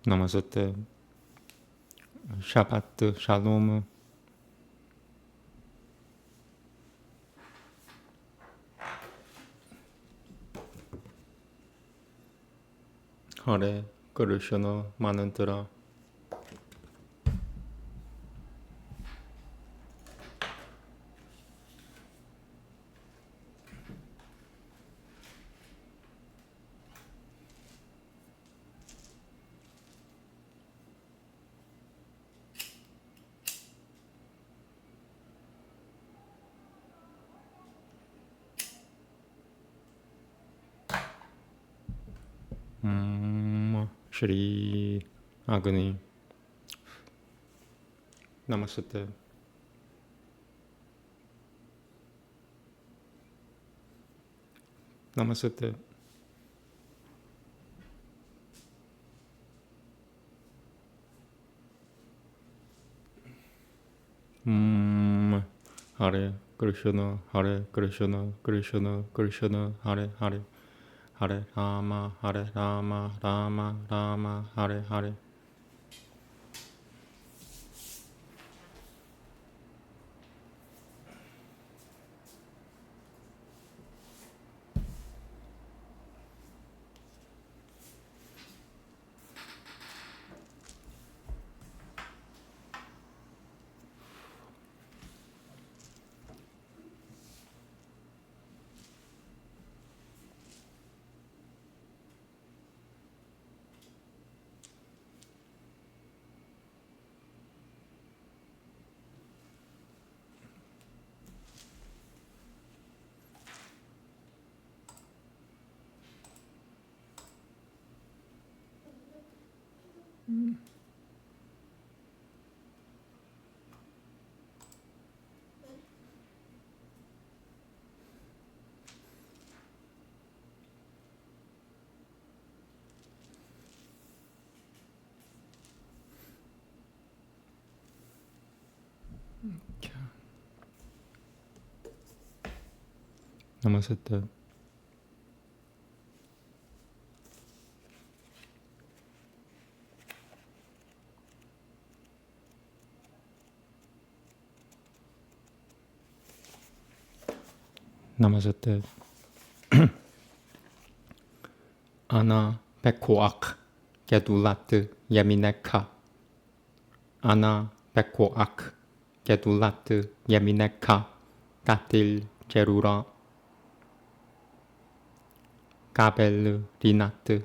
나마스테, 샤바트, 샬롬. 하레 크리슈나 마난트라. Shri Agni. Namaste. Namaste. Hare Krishna, Hare Krishna, Krishna Krishna, Hare Hare, Hare Rama, Rama Rama, Hare Hare. Namaste. Namaste. Ana Pekoak Gedulat Yemineka. Ana Pekoak Gedulat Yemineka. Katil Jerura. Kabel Rinat.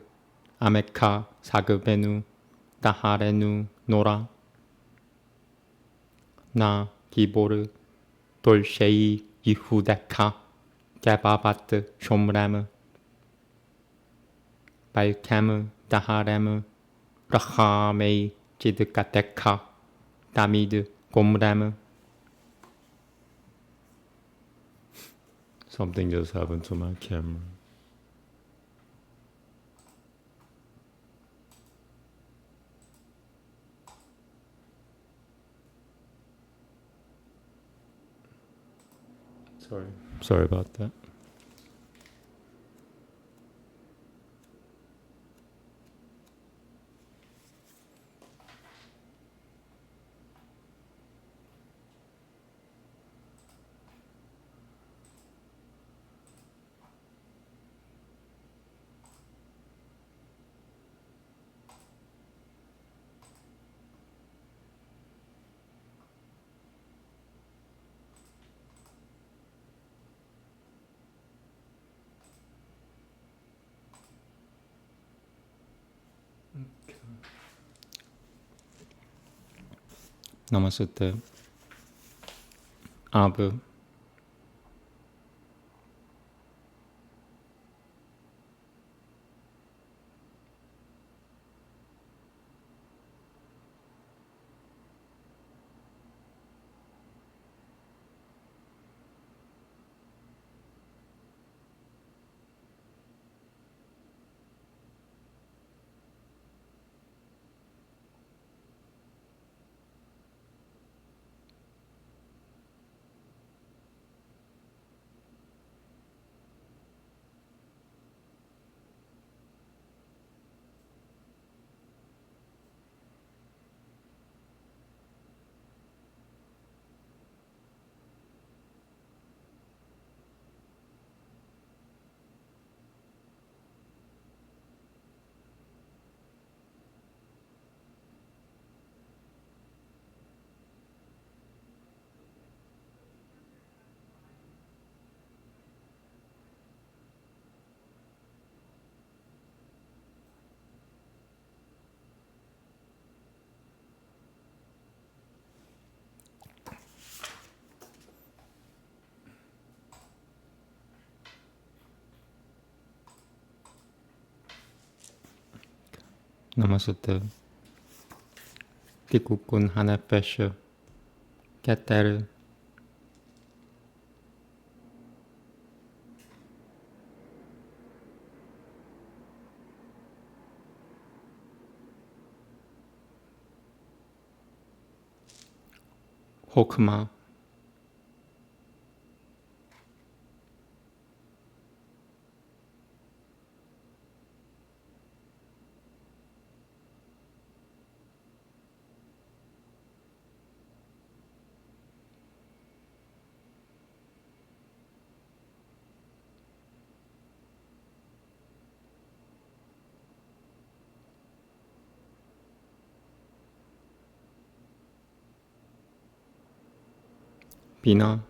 Ameka Sagvenu. Taharenu Nora. Na Gibor Dolshei Yehudeka. Gababat Shomram. Balkem Daharem. Rachamei Jidkateka. Tamid Gomram. Something just happened to my camera. Sorry about that. Namaste. Abu. Namaste. Tikukun Hanefeshe. Keteru. Hokma. Bina.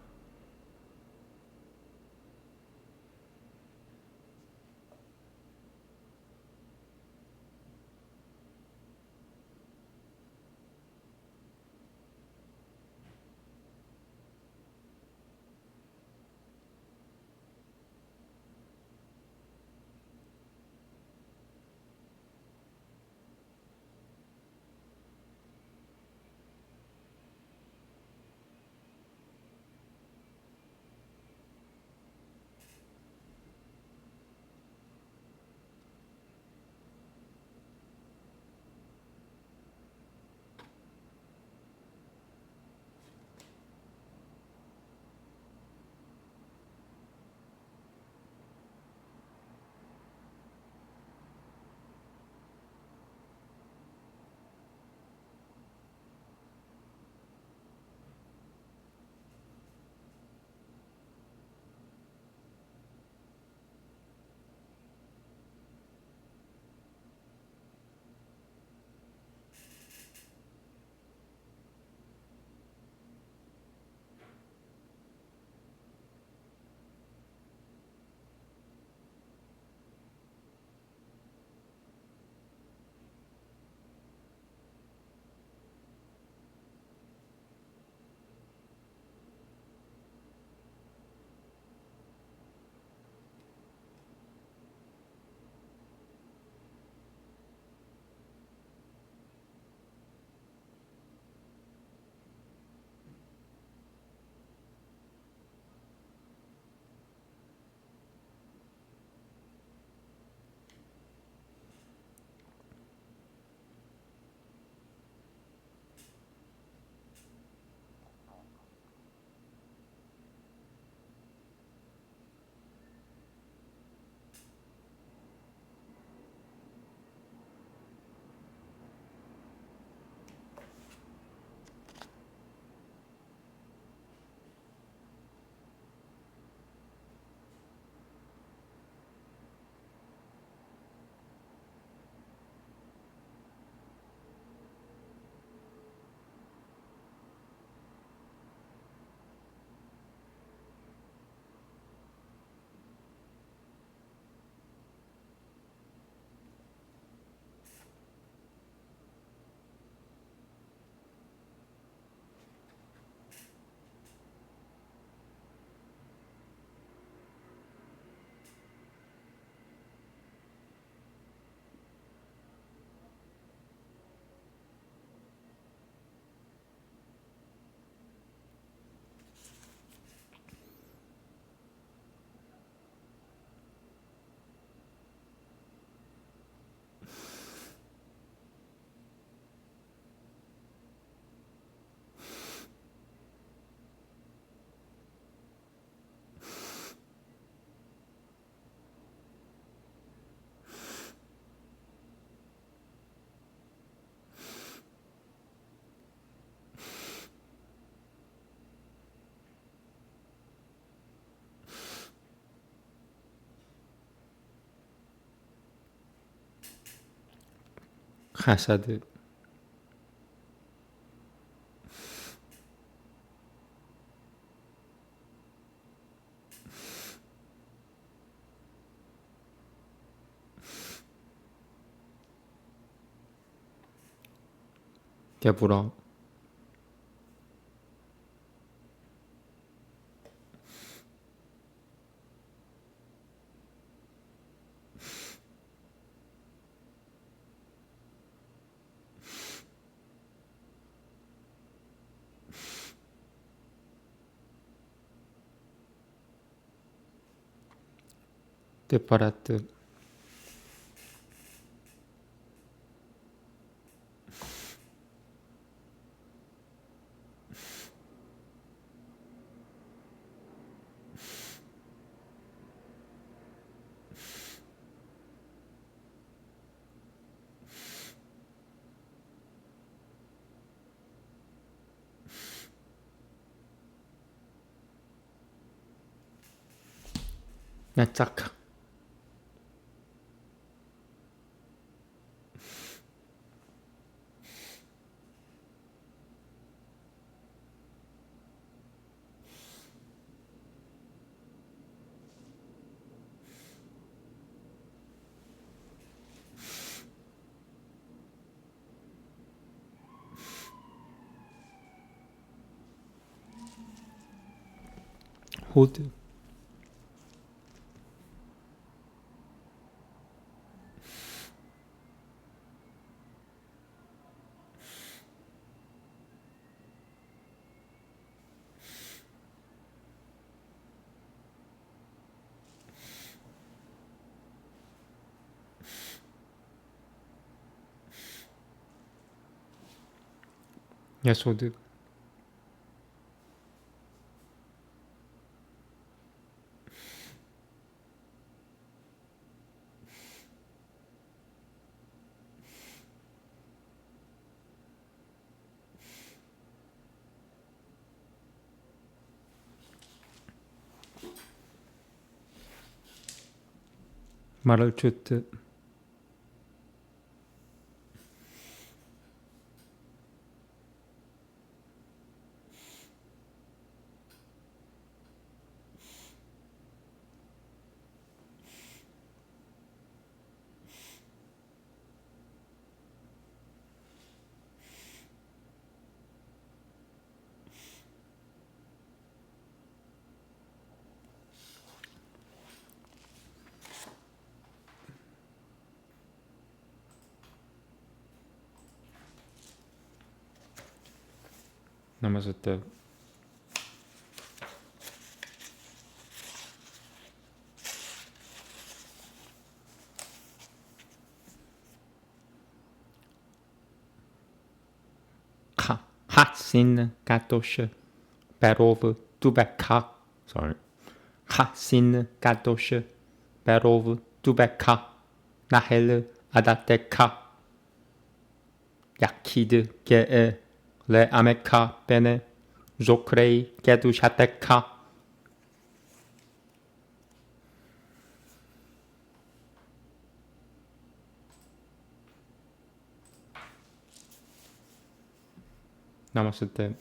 Chasadu. Gevura. 뜻바라뜻 나짝 호드 야소드 말을 주뜻 나마스테 하신 가토시 베로브 두베카 sorry 하신 가토시 베로브 두베카 나헬 아다테카 야키드 게에 레 아메카 베네 조크레이 게두샤테카 나마스테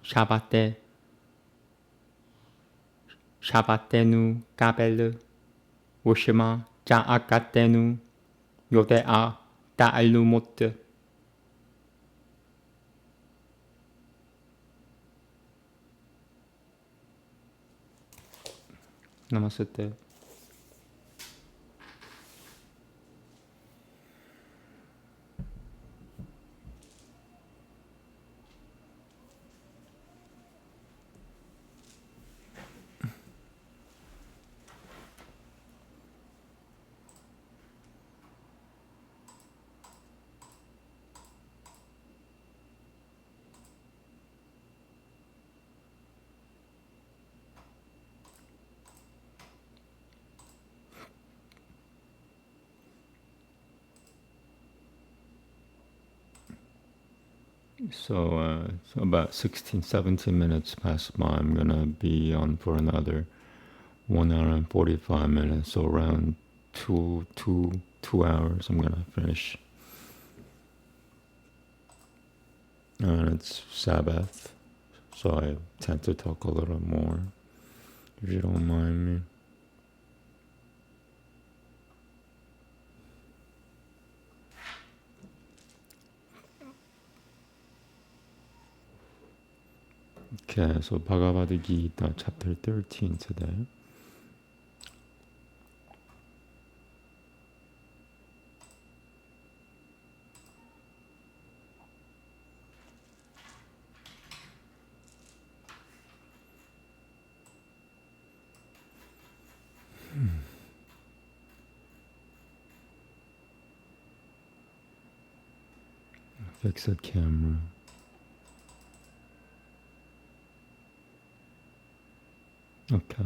샤바테 Shabbatenu Kabbalah Ushma Ja'akatenu Yodea Da'alumut. Namaste. So about 16, 17 minutes past by, I'm going to be on for another 1 hour and 45 minutes. So around 2 hours, I'm going to finish. And it's Sabbath, so I tend to talk a little more, if you don't mind me. Okay, so Bhagavad Gita, chapter 13 today. Fix the camera. Okay.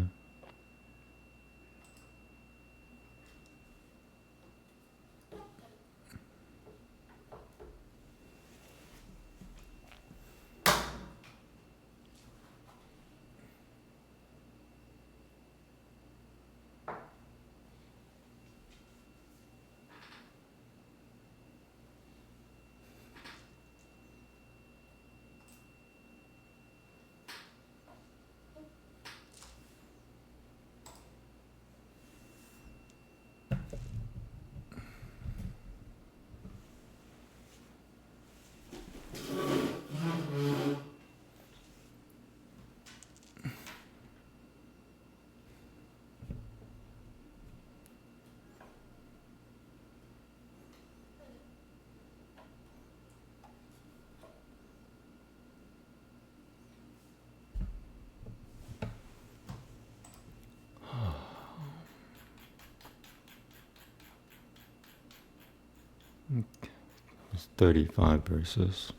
It's 35 verses.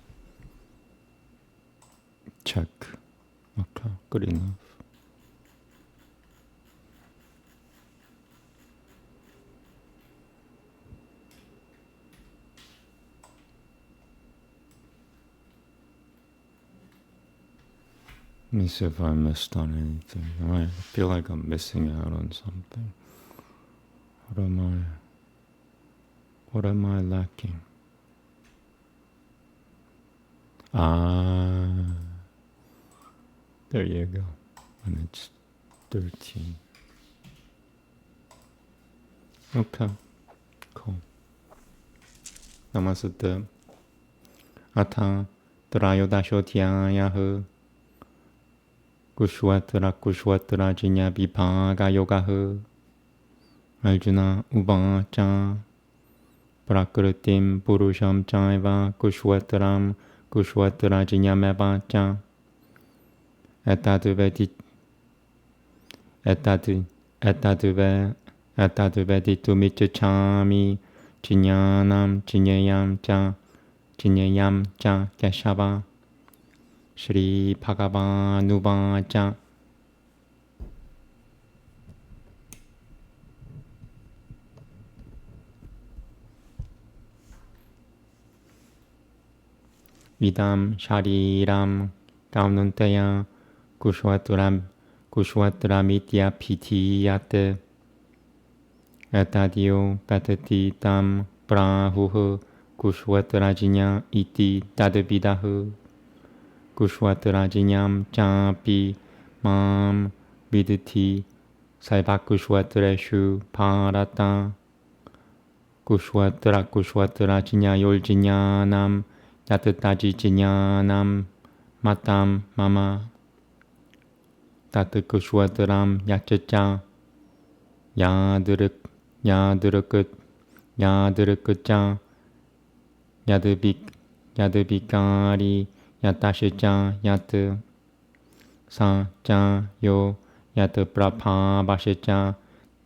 Check. Okay, good enough. Let me see if I missed on anything. I feel like I'm missing out on something. What am I lacking? There you go. And it's 13. Okay, cool. Namaste. Atha Trayodashotyayah Kushwatra Jinya Vibhaga Yogaha Arjuna Uvacha Prakritim Purusham Chaiva Kushwatram Kushwatra Jinyamavacha Etaduveditu Michachami Jinyanam Jinyayam Cha Keshava Shri Bhagavanuvacha. Vidam Shariram Kaunantaya Kushwaturamitya Pitiyate Etadio Patati Tam Prahuh Kushwaturajinya Iti Tadavidahu Kushwaturajinyam Chapi Mam Viditi Salvakushwatreshu Parata Kushwatra Jinya Yoljiñanam Yatataji Jinyanam Matam Mama Tata Kushwatram Yachacha Yadruk Yadrukut Yadrukucha Yadubikari Yatashicha Yat Sa Cha Yo Yat Prabha Bashicha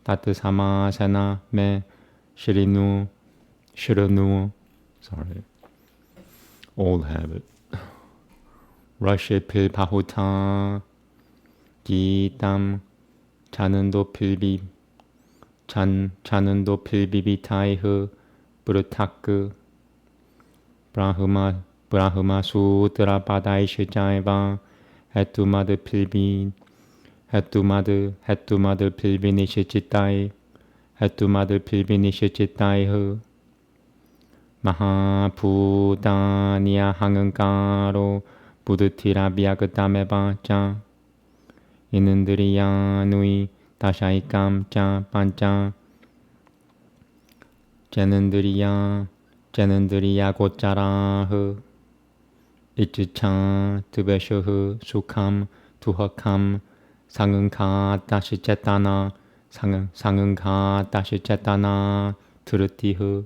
Tat Samasana Me Shirinu sorry, old habit. Rashi Pahuta Gitam Chanando Pilbibitaihu Brutak Brahma Sutra Padaishijaiva Hetumad Pilbin Hetumad Pilbinishichitai Hetumad Pilbinishichitaihu Mahaputanya Hangangaro Budutira Biagatameva Inundriya Nui Tashaikam Cha Pancha Janandriya Gocharahu Ichicha Tubeshahu Sukham Tuhakam Sanganka Dashichetana Sanganka Dashichetana Turutihu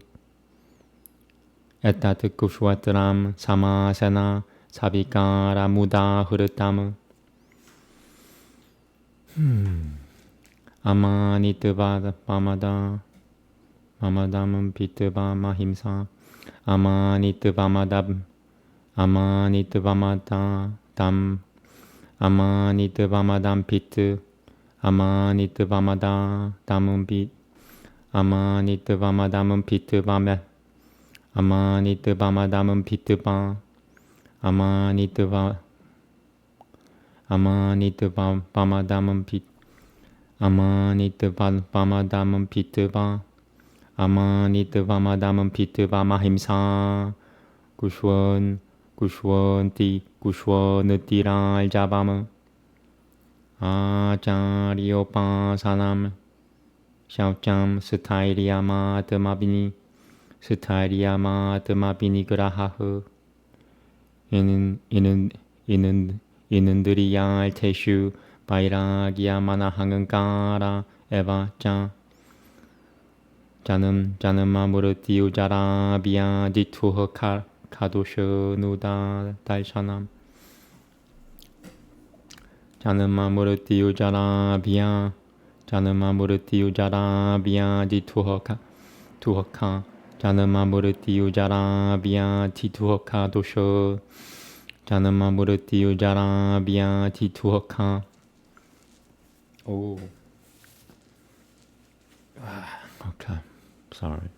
Etat Kushwatram Samasana Savikara Muda Huratam Amanitavada Mamadam Pitava Mahimsa Amanitavamada Amanitavamadam Pit Amanitavamada Damum Pit Amanitavamadam Pitavame Amanitavamadam Pitava Amanitavamadam Pit Amanitavamadam Pitava Amanitavamadam Pitava Mahimsa Kushwantiral Javam Acharyopasanam Shaucham Satairyamatmabini Grahahu Inundriyal Teshu Vairagya Manahangankara Eva Cha Janamamurti Ujarabhya Dituha Kadosha Nuda Daishanam Janamamurti Ujarabhya Dituha Janamamurti Ujarabhya Dituha Dosha Janamamurti Ujarabhya Dituha. Oh. Okay. Sorry.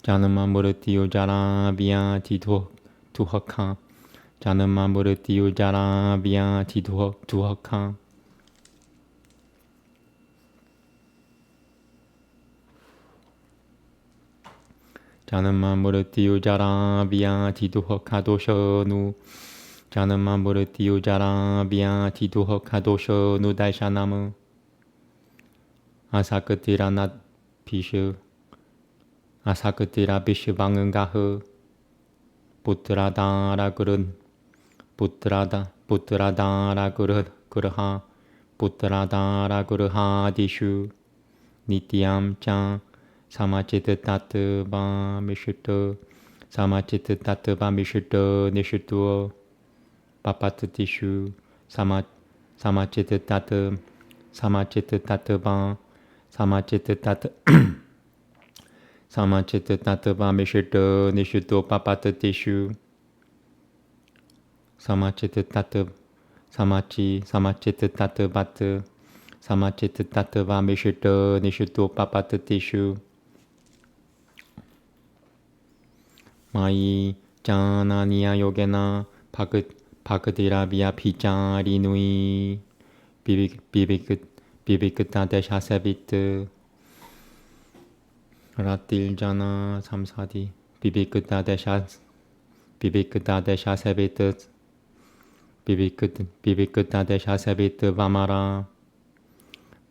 Janamamurti Ujarabhya Dituha Janamamurti Ujarabhya Dituha Janamamurti Ujarabhya Dituha Doshanu Janamamurti Ujarabhya Dituha Doshanu Daishanamu Asakatira Pishu Asakatira Bishivangangahu Putradara Gurun Putradara Gurha Putradara Gurha Dishu Nityam Cha Samachita Tattva Mishito Samachita Tattva Mishito Nishito Papatatishu Samachita Tattva Samachita Tattva Samachita Tattva Mishito Nishito Papatatishu Samachita Tattva Samachita Tattva Samachita Tattva Mishito Nishito Papatatishu Mai Jananiya Yogena Bhagadiravya Pijari Nui Bibikata Deshasavit Ratil Jana Samsadi Bibikata Deshasavit Bibikutta desha sevit vamara.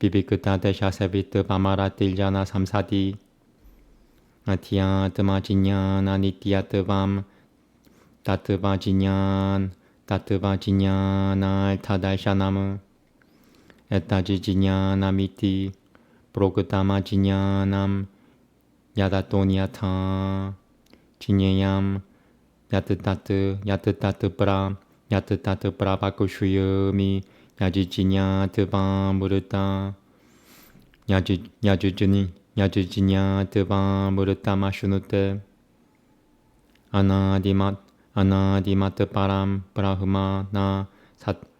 Bibikutta desha sevit vamara tiljana samsadi. Atyatma jinyana nityatvam. Tatva jinyana tadashanam. Etaji jinyanamiti. Progutama jinyanam. Yadatonyata. Jinyayam. Yatatatu pra. Yatatatu pravakushuyami. Yajijinyatvam murta. Yajijinyatvam murta mashunute. Anadimat param brahma na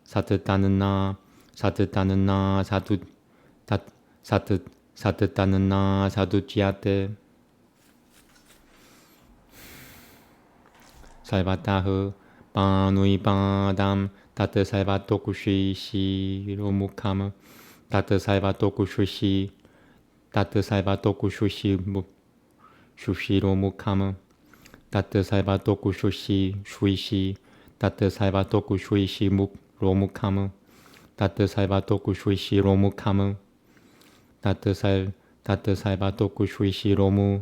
sattanana sadujyate. Salvatahu panui padam tat salvatokushi shiromukam tat salvatokushushi shusiromukam tat salvatokushushi shuishi tat salvatokushuishi romukam tat salvatokushuishi romukam tat salvatokushuishi romu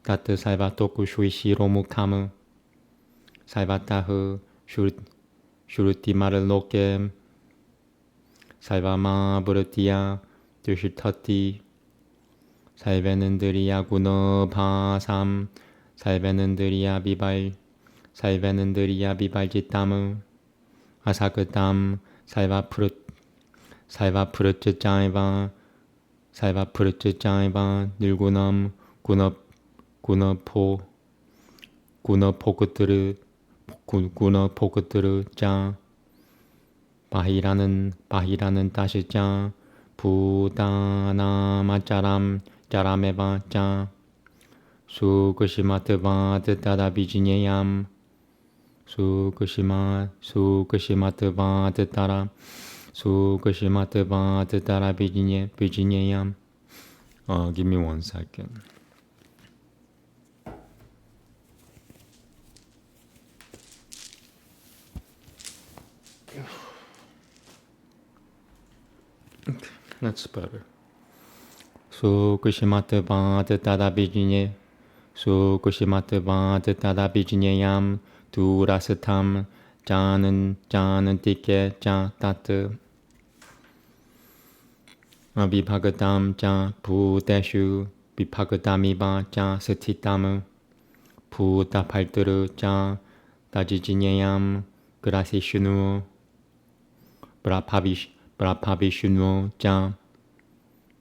tat salvatokushuishi romukam Salvatahu Shruti Maralokem Salvama Bhuratiya Dushitati Salvenendriya Gunabhasam Salvenendriya Bibaljitam Asakatam Salvapurutjaiva Nirgunam Gunapokuturu 자 바히라는 다시 자 부다나마짜람 짜라메바 자 수크시마트바 드따다비지니얌 수크시마트바 드따라 비지니얌. Give me 1 second. Okay, that's better. Sukushimata tadabijine. Sukushimata tadabijineyam. Durasatam. Janantike tat. Vibhagatam ja bhuteshu. Vibhagatamiba ja satitam. Bhutapalturu ja dajijineyam. Grasishunu. Brapavishnu ja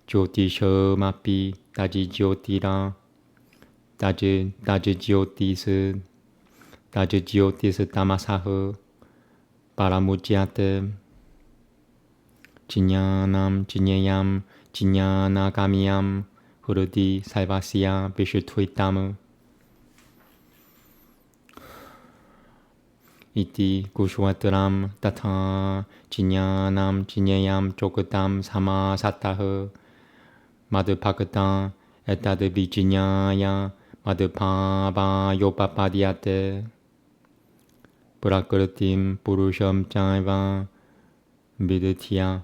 Jyotishomapi Dajijyotira Dajijyotis Tamasaha Paramujyate Jinyayam Jinyanagamiyam Hurudi Saivasya Vishutvitam Iti Kushwatram Tata Jinyayam Chokutam Samasataha Madhupakata Etadvijinyaya Madhupava Yopapadyate Prakritim Purusham Jaiva Viditya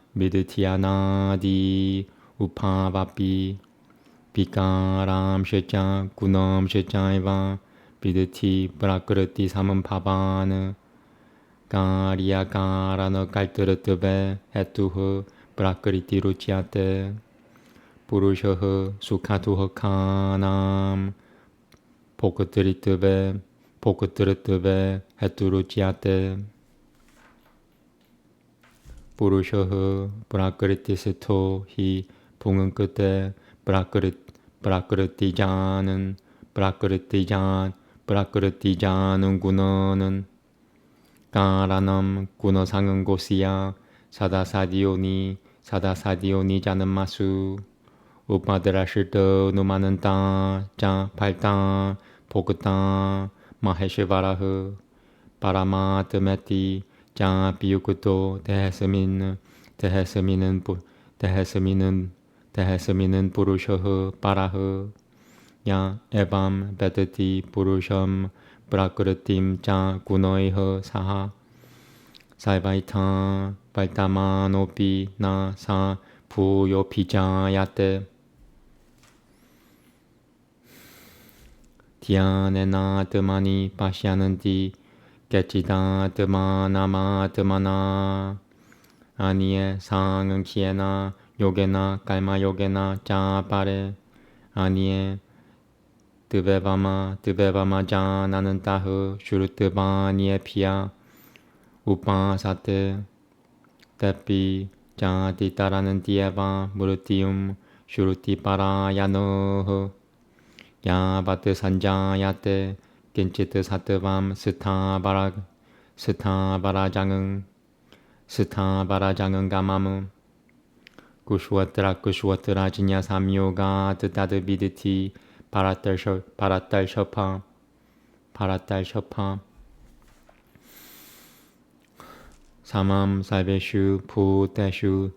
Nadi Upavapi Vikaram Shecha Gunam Shechaiva Viditi Prakriti Samampavana Karyakarana Kaltaratave Hetuha Prakriti Ruchyate Purushaha Sukhatuha Kanam Pokataritave Heturuchyate Purushaha Prakriti Sito Hi Pungankate Prakriti Janan Prakriti Janam Gunanan Karanam Gunasangan Gosya Sadasadioni Janamasu Upadrashita Numananta Ja Palta Pokata Maheshvaraha Paramatamati Ja Piyukuto Tehesaminan Purushaha Paraha Ya evam vedati purusham prakritim cha gunoiha saha Saivaita Vaitama na sa Puyo Pijayate Dhyanena Dhamani Pashyananti Gechida Dhamanama Dhamana Anie Sangam Kiena Yogena Kalma Yogena Japare Anie Dvevama Jananan Tahu Shurutva Niepia Upasate Tepi Jati Taranan Dieva Murutium Shuruti Parayanoho Yabate Sanjayate Kinchit Satvam Sthavarangang Gamamu Kushwatra Jinya Samyoga Tadaviditi Paratal Shopa Samam Saiveshu Puteshu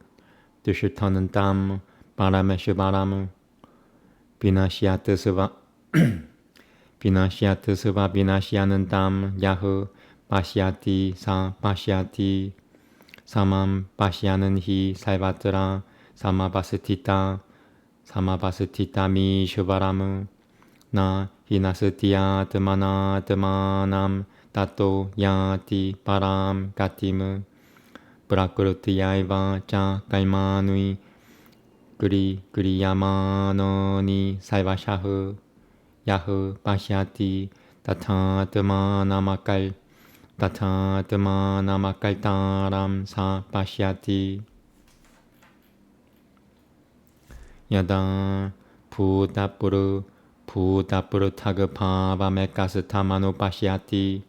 Dushutanantam Parameshu Baramu Vinashyata Suva Vinashyanantam Yahu Pashyati Sa Pashyati Samam Pashyananhi Saivatra Samapasatita Mi Shubaramu Na Hinasatya Tamanam Tato Yati Param Gatimu Prakrutiyaiva Cha Kaimanui Yamanoni Saivashahu Yahu Pashyati Tata Tamanamakal Taram Sa Pashyati Yada Putapuru Tagapava Mekastamano Pashyati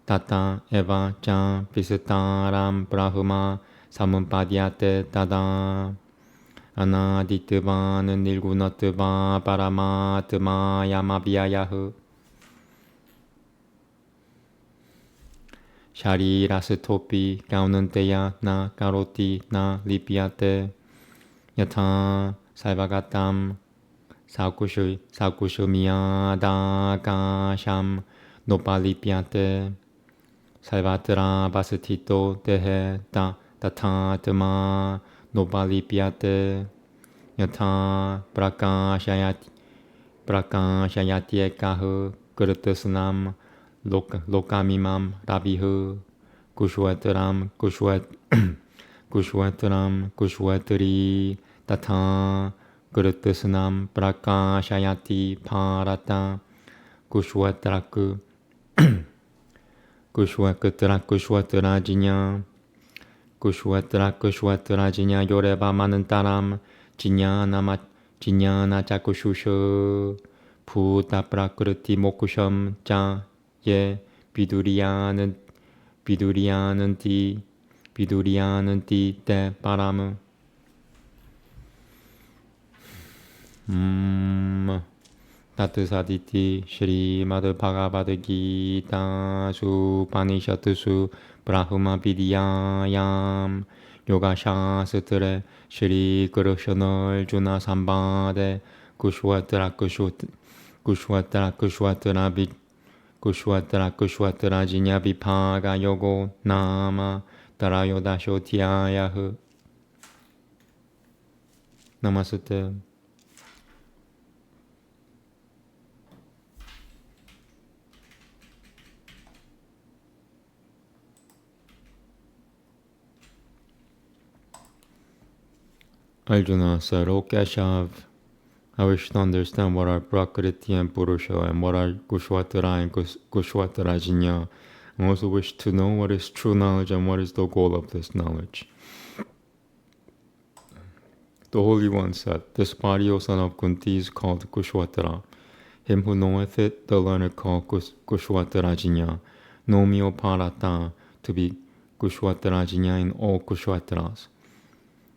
Tata Eva Cha Visitaram Brahma Samupadyate Tada Anaditva Nilgunatva Paramatma Yamabhyayahu Sharirasatopi Gaunanteya Na Karoti Na Lipyate Yatha Saivagatam Sakushumiyadakasham Nopalipyate Saivatra Vasatito Tehe Tathatma Nopalipyate Yatha Prakashayati Ekahu Kurtasnam Lokamimam Ravihu Kushwatri Tatha Kurutasnam Prakashayati Parata Kushwatra Jinya Yoreba Manantaram Jinyana Chakushusho Puta Prakruti Mokusham Cha Ye Viduriyananti Te Paramu Tatusaditi Shri Mad Bhagavad Gita Su Panishatusu Brahma Vidyayam Yoga Shastre Shri Kurushana Juna Sambade Kushwatra Jinya Vipaga Yogo Nama Tarayodashotyayahu Namaste. Arjuna said, O Keshav, I wish to understand what are Prakriti and Purusha and what are Kushwatara and Kushwatarajinya. I also wish to know what is true knowledge and what is the goal of this knowledge. The Holy One said, This body, O son of Kunti, is called Kushwatara. Him who knoweth it, the learned call Kushwatarajinya. Know me, O Parata, to be Kushwatarajinya in all Kushwataras.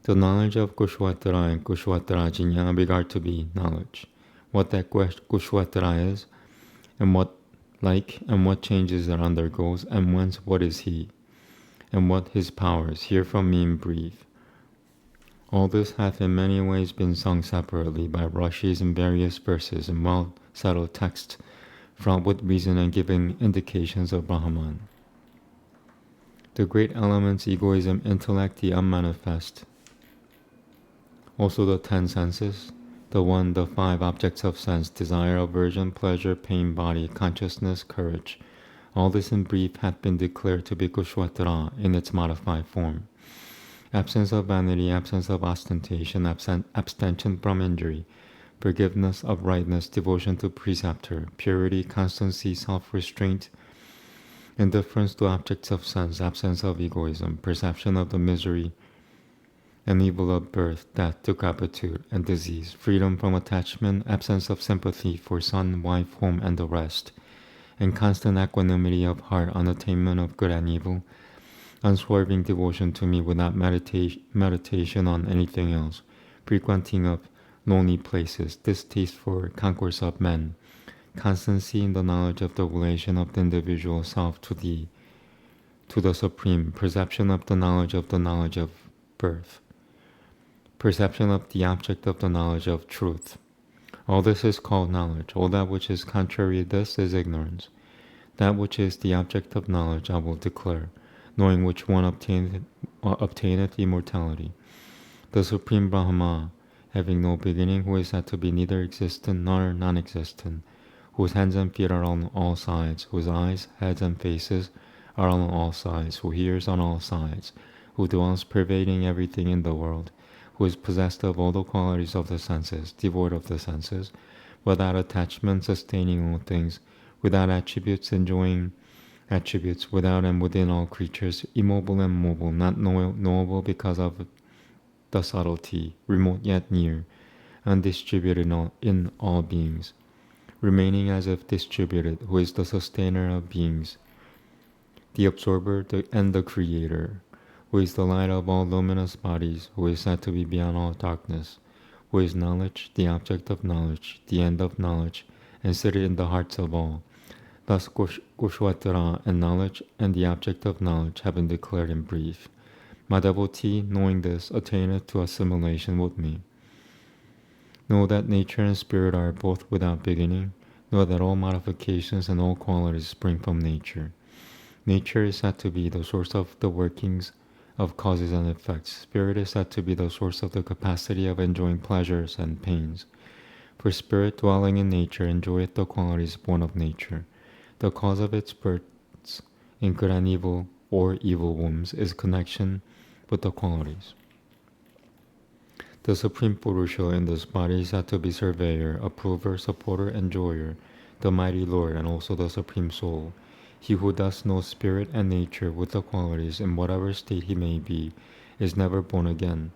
The knowledge of Kushwatara and Kushwatarajinya regard to be knowledge. What that Kushwatara is, and what changes it undergoes, and whence what is he, and what his powers, hear from me in brief. All this hath in many ways been sung separately by Rashis in various verses and well-settled texts, fraught with reason and giving indications of Brahman. The great elements, egoism, intellect, the unmanifest. Also the 10 senses, the 5 objects of sense, desire, aversion, pleasure, pain, body, consciousness, courage. All this in brief hath been declared to be Kushwatara in its modified form. Absence of vanity, absence of ostentation, abstention from injury, forgiveness, uprightness, devotion to preceptor, purity, constancy, self-restraint, indifference to objects of sense, absence of egoism, perception of the misery and evil of birth, death, decrepitude, and disease, freedom from attachment, absence of sympathy for son, wife, home, and the rest, and constant equanimity of heart, unattainment of good and evil, unswerving devotion to me without meditation on anything else, frequenting of lonely places, distaste for concourse of men, constancy in the knowledge of the relation of the individual self to the Supreme, perception of the knowledge of birth, perception of the object of the knowledge of truth. All this is called knowledge. All that which is contrary to this is ignorance. That which is the object of knowledge I will declare, knowing which one obtaineth immortality. The Supreme Brahma, having no beginning, who is said to be neither existent nor non-existent, whose hands and feet are on all sides, whose eyes, heads, and faces are on all sides, who hears on all sides, who dwells pervading everything in the world, who is possessed of all the qualities of the senses, devoid of the senses, without attachment, sustaining all things, without attributes, enjoying attributes, without and within all creatures, immobile and mobile, not knowable because of the subtlety, remote yet near, undistributed in all beings, remaining as if distributed, who is the sustainer of beings, the absorber and the creator, who is the light of all luminous bodies, who is said to be beyond all darkness, who is knowledge, the object of knowledge, the end of knowledge, and seated in the hearts of all. Thus Kushwatara and knowledge and the object of knowledge have been declared in brief. My devotee, knowing this, attaineth to assimilation with me. Know that nature and spirit are both without beginning. Know that all modifications and all qualities spring from nature. Nature is said to be the source of the workings of causes and effects. Spirit is said to be the source of the capacity of enjoying pleasures and pains. For spirit dwelling in nature enjoyeth the qualities born of nature. The cause of its births in good and evil or evil wombs is connection with the qualities. The Supreme Purusha in this body is said to be surveyor, approver, supporter, enjoyer, the mighty Lord, and also the Supreme Soul. He who thus knows spirit and nature with the qualities in whatever state he may be is never born again.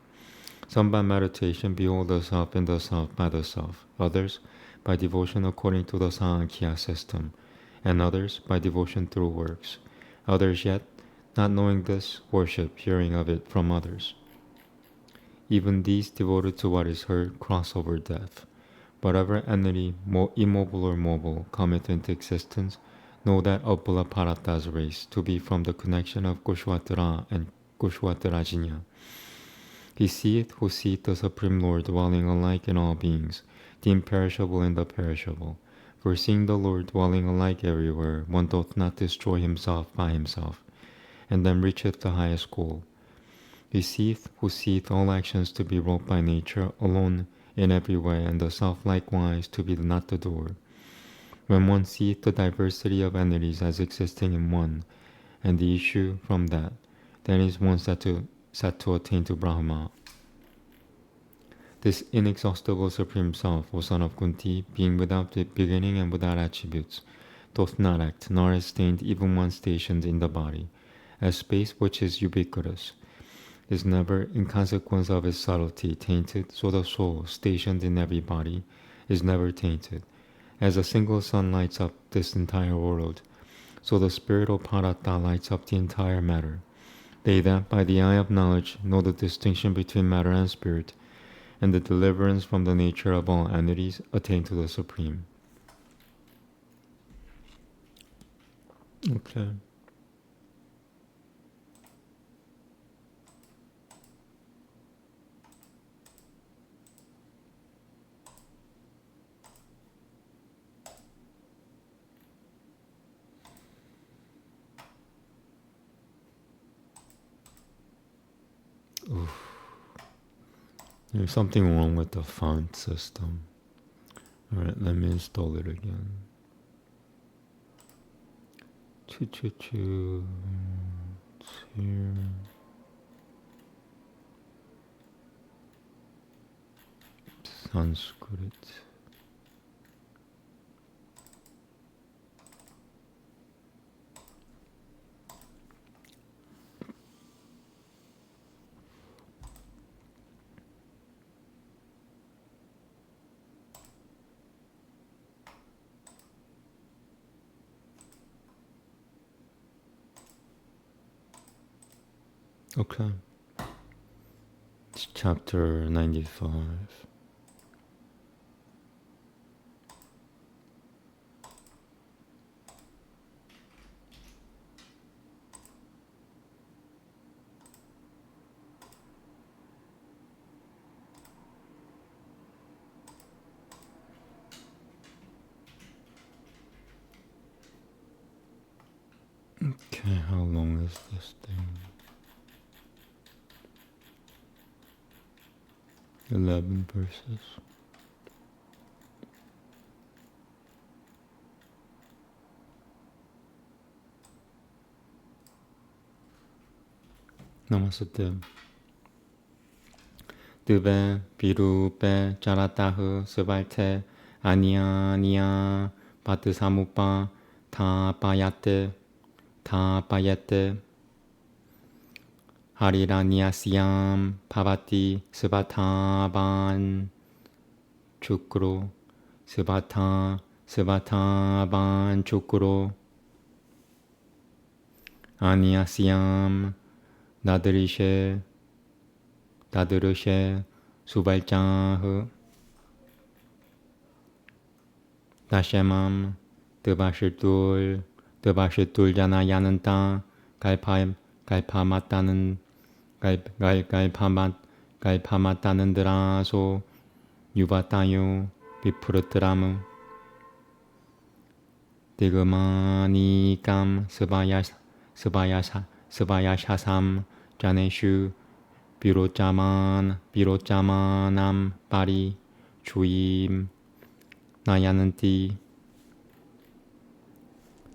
Some by meditation behold the self in the self by the self, others by devotion according to the Sankhya system, and others by devotion through works. Others yet, not knowing this, worship, hearing of it from others. Even these devoted to what is heard cross over death. Whatever entity, immobile or mobile, cometh into existence, know that of Bulaparata's race to be from the connection of Kushwatara and Kushwatarajinya. He seeth who seeth the Supreme Lord dwelling alike in all beings, the imperishable and the perishable. For seeing the Lord dwelling alike everywhere, one doth not destroy himself by himself, and then reacheth the highest goal. He seeth who seeth all actions to be wrought by nature alone in every way, and the self likewise to be not the doer. When one seeth the diversity of entities as existing in one, and the issue from that, then is one set to attain to Brahma. This inexhaustible Supreme Self, O son of Kunti, being without beginning and without attributes, doth not act, nor is stained even when stationed in the body, as space which is ubiquitous, is never, in consequence of its subtlety, tainted, so the soul, stationed in every body, is never tainted. As a single sun lights up this entire world, so the spirit of Parata lights up the entire matter. They that, by the eye of knowledge, know the distinction between matter and spirit, and the deliverance from the nature of all entities, attain to the Supreme. Okay. Oof. There's something wrong with the font system. Alright, let me install it again. Choo. It's here. Sanskrit. Okay. It's chapter 95. Okay, how long is this thing? 11 verses. Namaste. Dube, birupe, charatahu, subalte, aniya, patusamupa, ta payate, hariraniasyam, pavati, subataban, chukro, subataban, chukro, aniasyam, 다들으셰 수발자흐 다셰맘 드바실둘 야는따 갈파맞다는 드라소 유바따요 비푸르트라무 디그마니감 스바야샤삼 자네슈 비로자만암 파리 주임 나야는띠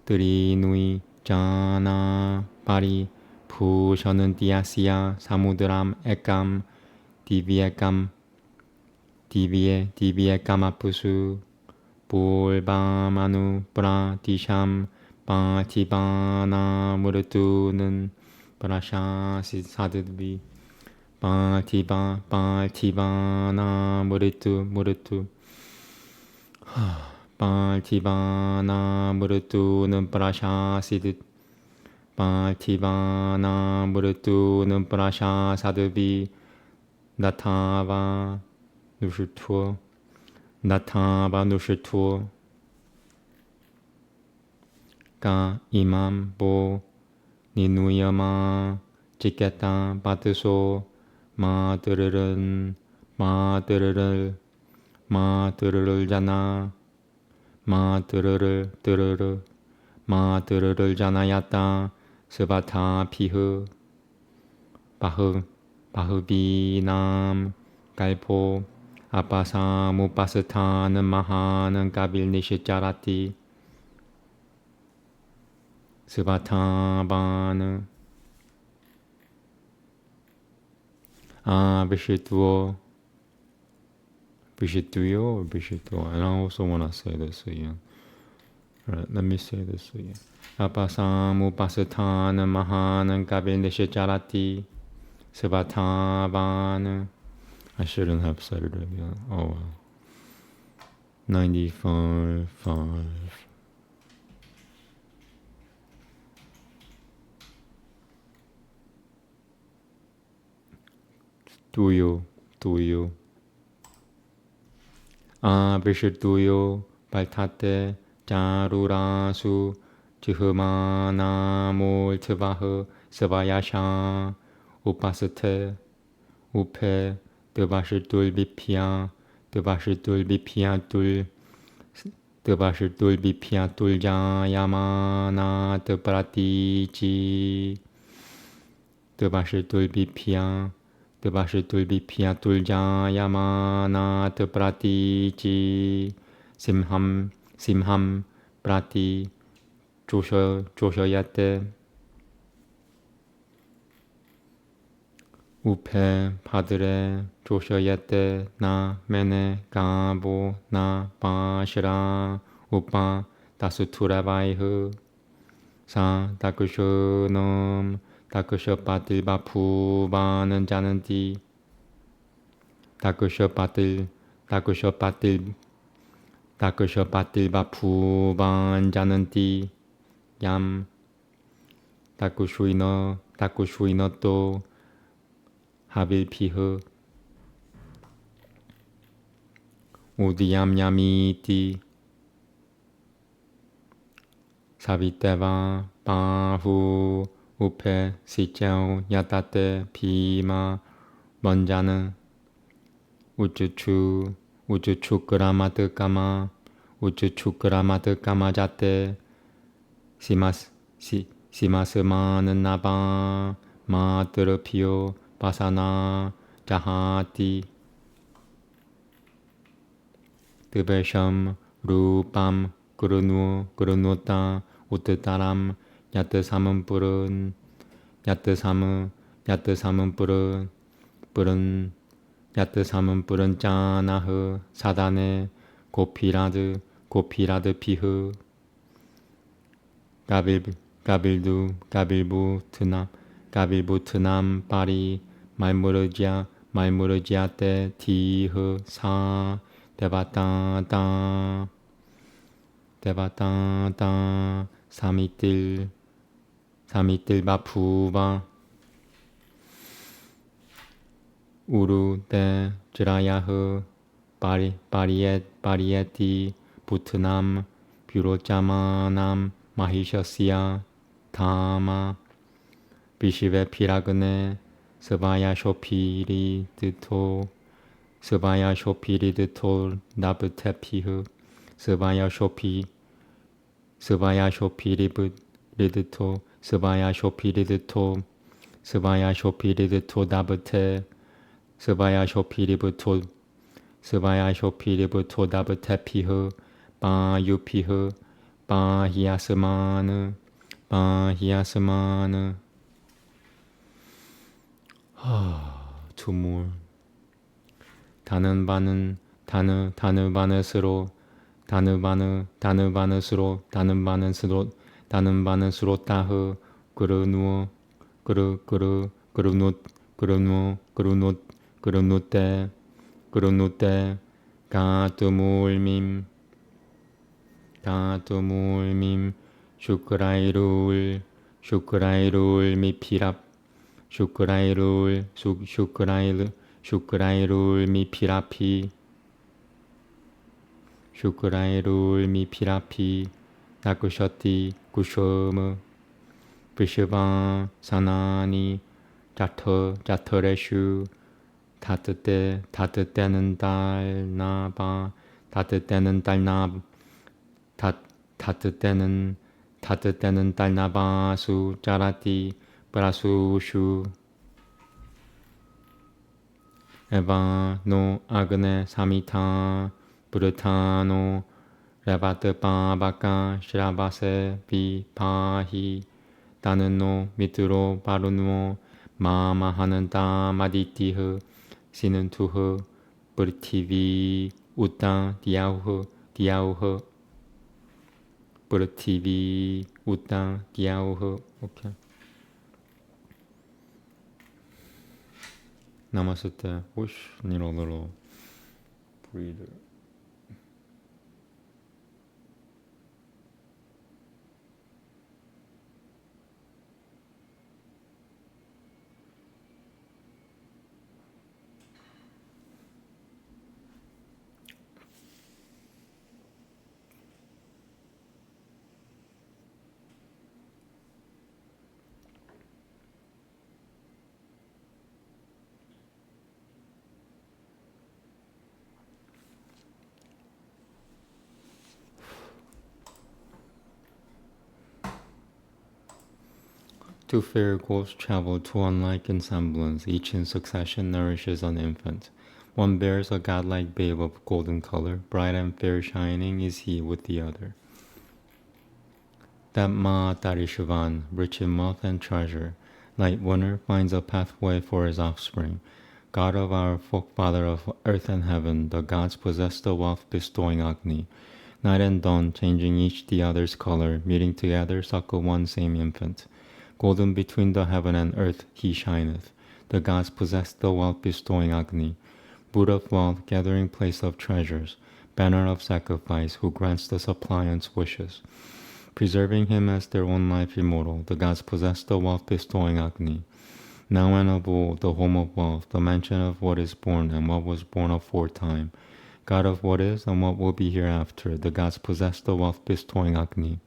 드리누이 자나 파리 푸셔는띠아시아 사무드람 액감 디비에감 아프수 볼바마누 프라티샴 파티바나 무르투는 프라샤시 사드비 발티바나 무르투 발티바나 무르투는 프라샤시드 발티바나 무르투는 프라샤사드비 나타바 누슈투어 가 이맘보 니누야마 지켓다 바트소 마드르를 자나 마드르를 자나야따 스바타 피흐 바흐비남 갈포 아빠사 무파스타는 마하는 까빌 니시짜라티 스바타바느 Bishituo. And I also want to say this again. Alright, let me say this again. Apasam upasatana mahanan kabindishicharati savatavana. I shouldn't have said it again. Oh well. 95.5. Tuyo. Bishituyo baltate jarurasu jihumana multivahu savayasha upasate upe devashitul bipya tul jayamana tepratici devashitul bipya Tebashe tulbipya tuljayamana te pratichi simham prati 조셔야때 우페 파드레 조셔야때 나 메네 가보 나 바시라 우파 다수투라바이흐 사 다크쇼놈 다크쇼 빠들바 푸바는 자는디 다크쇼 빠들바 푸반 자는디 얌 다크슈이너 또 하빌피흐 우디얌야미티 사비테바 바후 우페 시짜오 야타테 피마 먼자는 우쭈추 그라마드 까마 자테 시마스마는 나바 마드르피오 바사나 자하티 드베샴 루밤 그르누타 우트타람 야트삼은 뿔은 짜나흐 사다네 고피라드 피흐 가빌부 트남 파리 말무르지아 때 티흐 사 데바따따 사미뜰 바푸바 우루데 즈라야흐 바리에티 부트남 뷰로자마남 마히셔시아 타마 비시베 피라그네 스바야 쇼피리드토 나브테피흐 스바야 쇼피리드토 나브테 스바야 쇼피리브토 나브테피흐 바유피흐 바히아스마느 투물 다는바는 다는바는스로 따흐 그르누때 가투물밈 슈크라이룰 미피랍 슈크라이룰 미피라피 나쿠셔티 구쇼무 비시바 사나니 자터레슈 따뜻때는 달나바 따뜻때는 달나바수 짜라티 브라수슈 에바노 아그네 사미타 브르타노 레바트 바바카 시라바세 비파히 따는노 미트로 바루누오 마마하는 따마디티흐 시는투흐 브르티비 우따 디아우흐 브르티비 우따 디아우흐 오케이. 나마스테 오시 니로노로 브리드 Two fair ghosts travel, two unlike ensembles, each in succession nourishes an infant. One bears a godlike babe of golden color, bright and fair shining is he with the other. That Ma Darishavan, rich in wealth and treasure, light winner, finds a pathway for his offspring. God of our folk, father of earth and heaven, the gods possess the wealth bestowing Agni. Night and dawn, changing each the other's color, meeting together, suckle one same infant. Golden between the heaven and earth he shineth. The gods possess the wealth bestowing Agni. Boot of wealth, gathering place of treasures, banner of sacrifice, who grants the suppliant's wishes. Preserving him as their own life immortal, the gods possess the wealth bestowing Agni. Now and of old, the home of wealth, the mansion of what is born and what was born aforetime. God of what is and what will be hereafter, the gods possess the wealth bestowing Agni.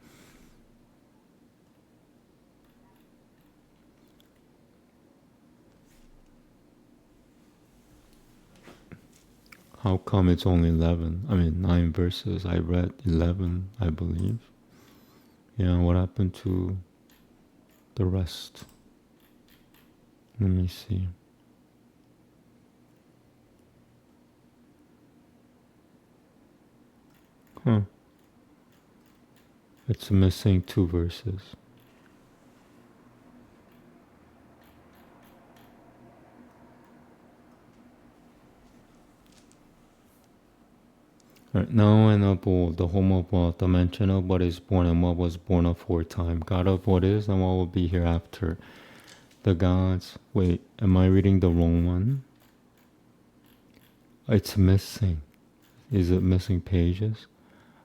How come it's only 9 verses? I read 11, I believe. Yeah, what happened to the rest? Let me see. It's missing 2 verses. Right, now and of old, the home of wealth, the mansion of what is born and what was born aforetime, God of what is and what will be hereafter. The gods, wait, am I reading the wrong one? It's missing. Is it missing pages?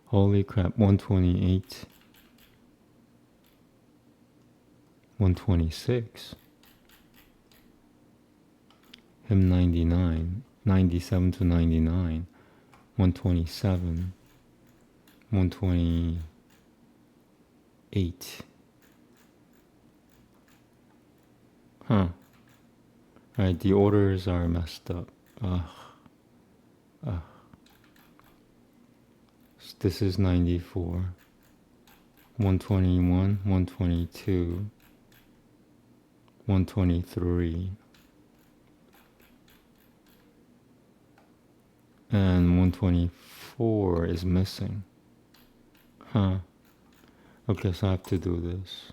Holy crap, 128. 126. Hymn 99. 97 to 99. 127. 128. Right, the orders are messed up. This is 94. 121, 122, 123, and 124 is missing. Okay, so I have to do this.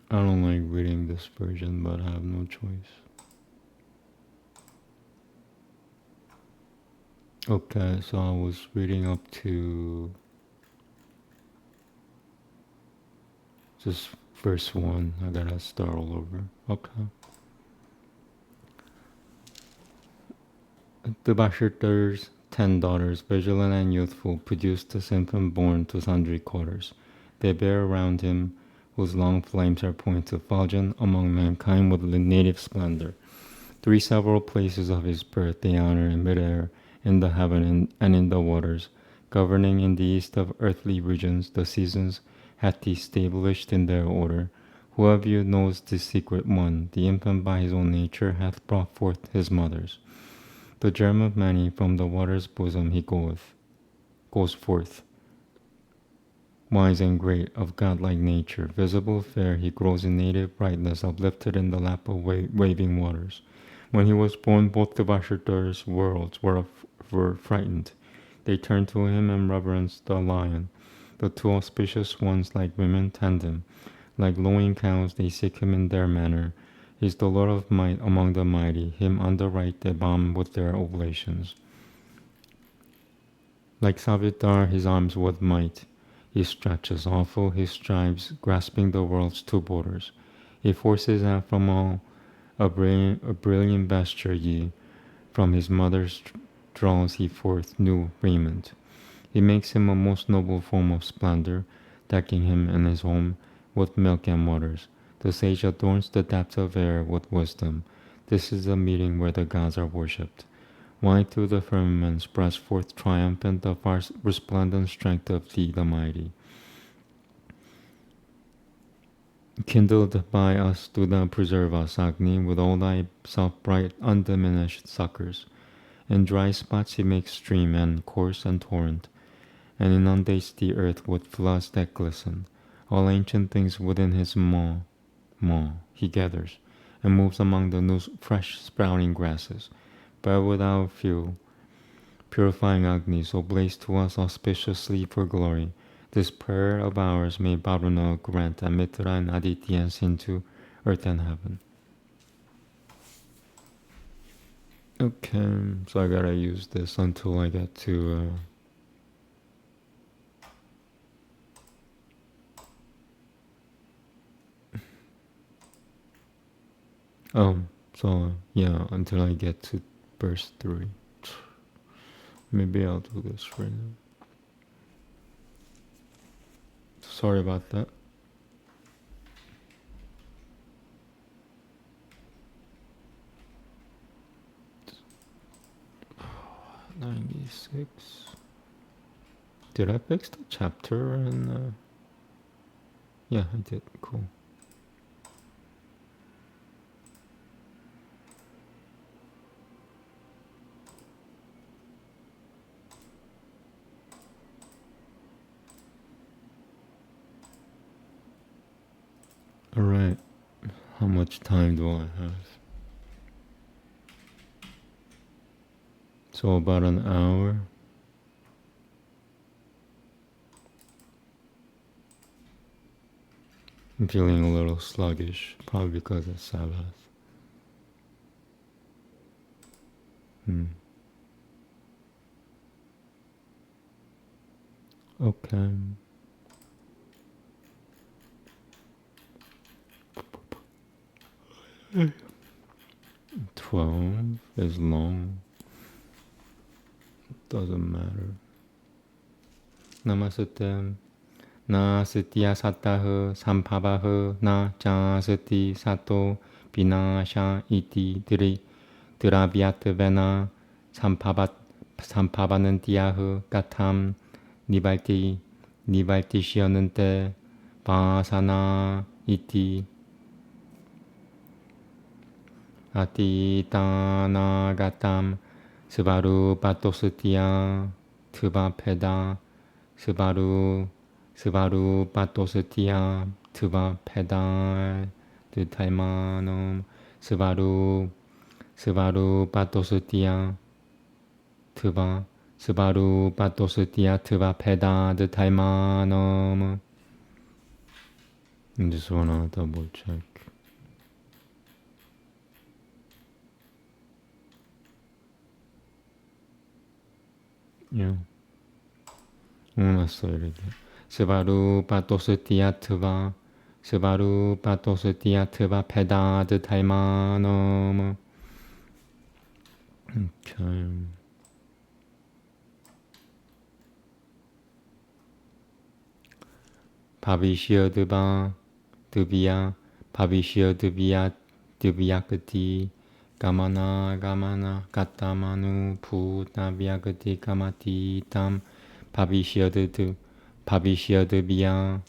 I don't like reading this version, but I have no choice. Okay, so I was reading up to just verse 1. I gotta start all over. Okay. The Bashirters, 10 daughters, vigilant and youthful, produced this infant born to sundry quarters. They bear around him, whose long flames are pointed, effulgent among mankind with native splendor. 3 several places of his birth they honor in mid-air, in the heaven and in the waters. Governing in the east of earthly regions, the seasons hath he established in their order. Who of you knows this secret one? The infant by his own nature hath brought forth his mother's. The germ of many from the water's bosom he goes forth. Wise and great, of godlike nature, visible fair, he grows in native brightness, uplifted in the lap of waving waters. When he was born, both the Bashirters' worlds were frightened. They turned to him and reverenced the lion. The 2 auspicious ones, like women, tend him. Like lowing cows, they seek him in their manner. He is the Lord of might among the mighty. Him on the right they balm with their oblations. Like Savitar, his arms with might he stretches, awful he strives, grasping the world's 2 borders. He forces out from all a brilliant vesture, ye, from his mother's draws he forth new raiment. He makes him a most noble form of splendor, decking him in his home with milk and waters. The sage adorns the depths of air with wisdom. This is the meeting where the gods are worshipped. Wide through the firmament spreads forth triumphant the far resplendent strength of thee, the mighty. Kindled by us, do thou preserve us, Agni, with all thyself bright, undiminished succors. In dry spots he makes stream and course and torrent, and inundates the earth with floods that glisten. All ancient things within his maw he gathers, and moves among the new fresh sprouting grasses, but without fuel. Purifying Agni, so blaze to us auspiciously for glory. This prayer of ours may Varuna grant, and Mitra and Adityans into earth and heaven. Okay, so I gotta use this until I get to until I get to verse 3. Maybe I'll do this right now. Sorry about that. $96. Did I fix the chapter? And yeah, I did. Cool. All right. How much time do I have? So about an hour. I'm feeling a little sluggish, probably because of Sabbath. Okay. Mm. 12 is long. Doesn't matter. Namaste. Na sitya sattah sampavah na cha sati sato vinasha iti diravyat vena sampavanantyah katham nivalti shyanante vasana iti atitanagattam svarupatosatya tvapeda svarupatosatya tvapeda dithaimanam svarupatosatya tvapeda dithaimanam. I just wanna double check. Yeah. Let's say it again. Svarupatosatya tvapeda dithaimanam. Okay. Pavishya Dubya Duvyakati Gamana Katamanu Putavyakati Kamati Tam Pavishya Dubya.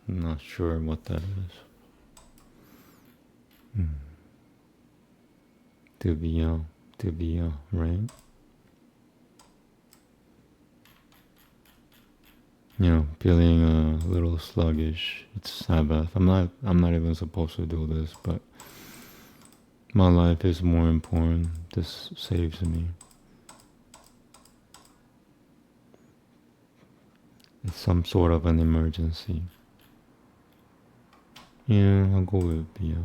I'm not sure what that is. Dubya, right? Feeling a little sluggish. It's Sabbath. I'm not even supposed to do this, but my life is more important. This saves me. It's some sort of an emergency. Yeah, I'll go with Bia.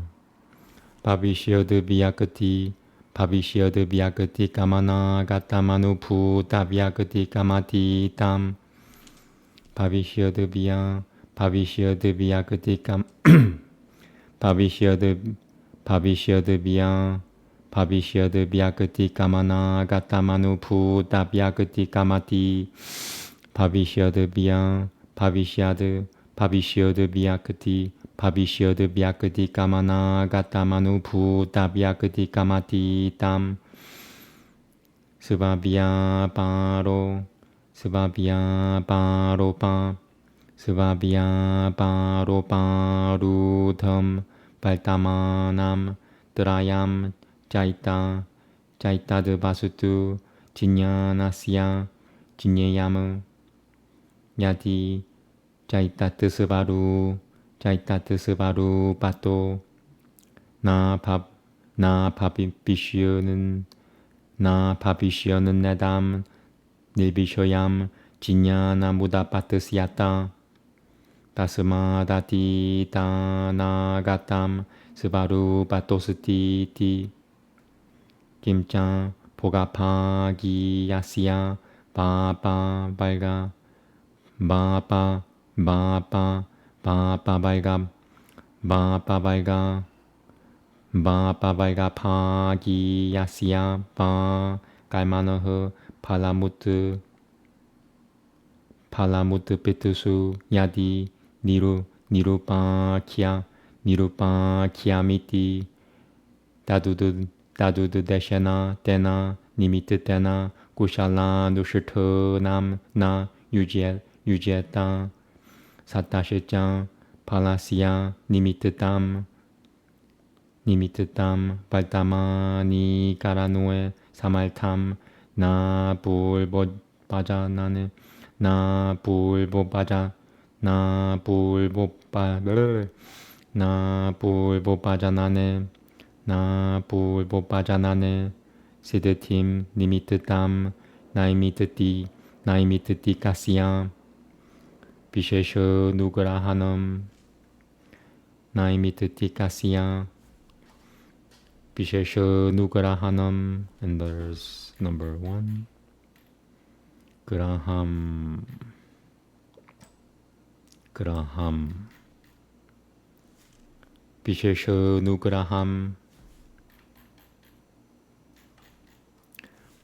Pavishya Vyakati Kamana Gatamanu Putavyakati Kamati Tam Pavishya Vyakati Kamana Gatamanu Putavyakati Kamati Pavishya Vyakati Kamana Gatamanu Putavyakati Kamati Tam Svabhya Paroparutham Valtamanam Drayam Chaitad Vasutu Chinyanasya 진예야무 야디 자이타트 스바루 자이타트 스바루 바토 나 바비시어는 나 바비시어는 내담 닐비쇼얌 진야나 무다파트시야타 다스마다티 다나가탐 스바루 바토스티티 김짱 포가파기야시야 바바 발가 바바 바바 바바 발가 바바 발가 바바 발가 파기야시야 바 갈마너흐 팔라무트 피투수 야디 니루파키아미티 다두드 데샤나 테나 니미트 테나 구샬라 누시트남 나 유제타 사타시짱 팔라시아 니미트탐 발타마 니카라누에 사말탐 나 불보바자나네 나 불보바자나네 시드팀 니미트탐 나이미트티 카시야 비셰셔 누그라하넘 나이미트티 카시야 비셰셔 누그라하넘. And there's number 1 그라함 비셰셔 누그라함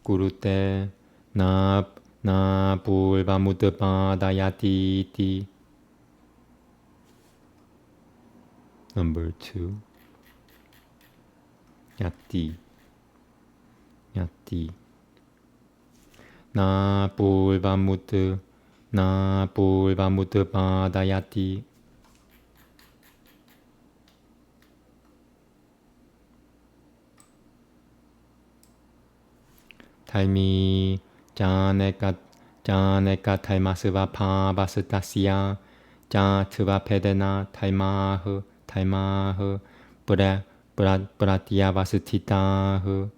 구루테 나 불바무드바다야티티. Number 2 야티 나 불바무드바다야티 탈미 자네카 탈마스바 파바스타시아 자 트바페데나 탈마흐 브라티아바스티타흐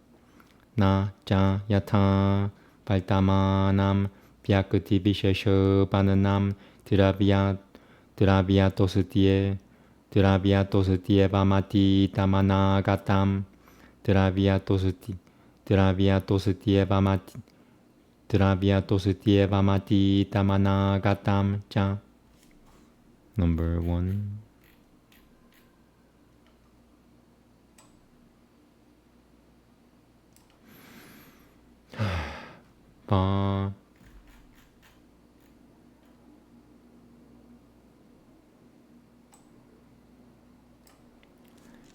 나 자 야타 발타마남 비아크티 비셰셔 바느남 드라비아 토스티에 바마티 타마나가탐 드라비아 토스티에 바마티 타마나가탐. 자 Number 1 바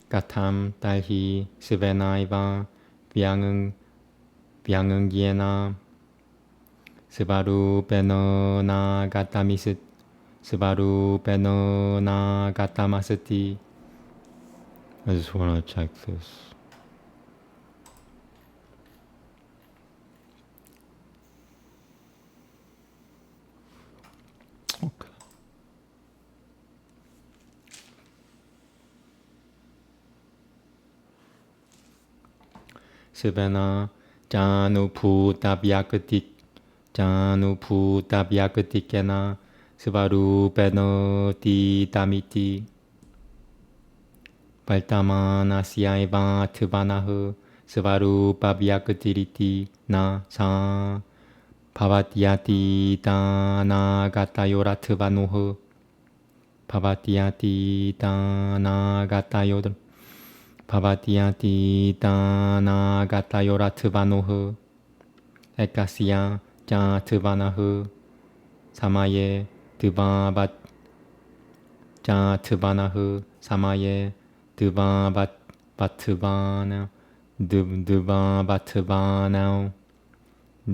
가탐 달히 스베나이바 비앙응기에나 스바루 베너나 가타마스티. I just want to check this. Okay. 스베나 자누푸타비아크티케나 스바루 베너티 다미티 발타마나시아이바 트바나흐 스바루 바비아크티리티 나사 파바티아티 다나가타요라 트바노흐 파바티아티 다나가타요라 트바노흐 에카시아 자 트바나흐 사마예 드바밭 자 트바나흐 사마예 드바바트바나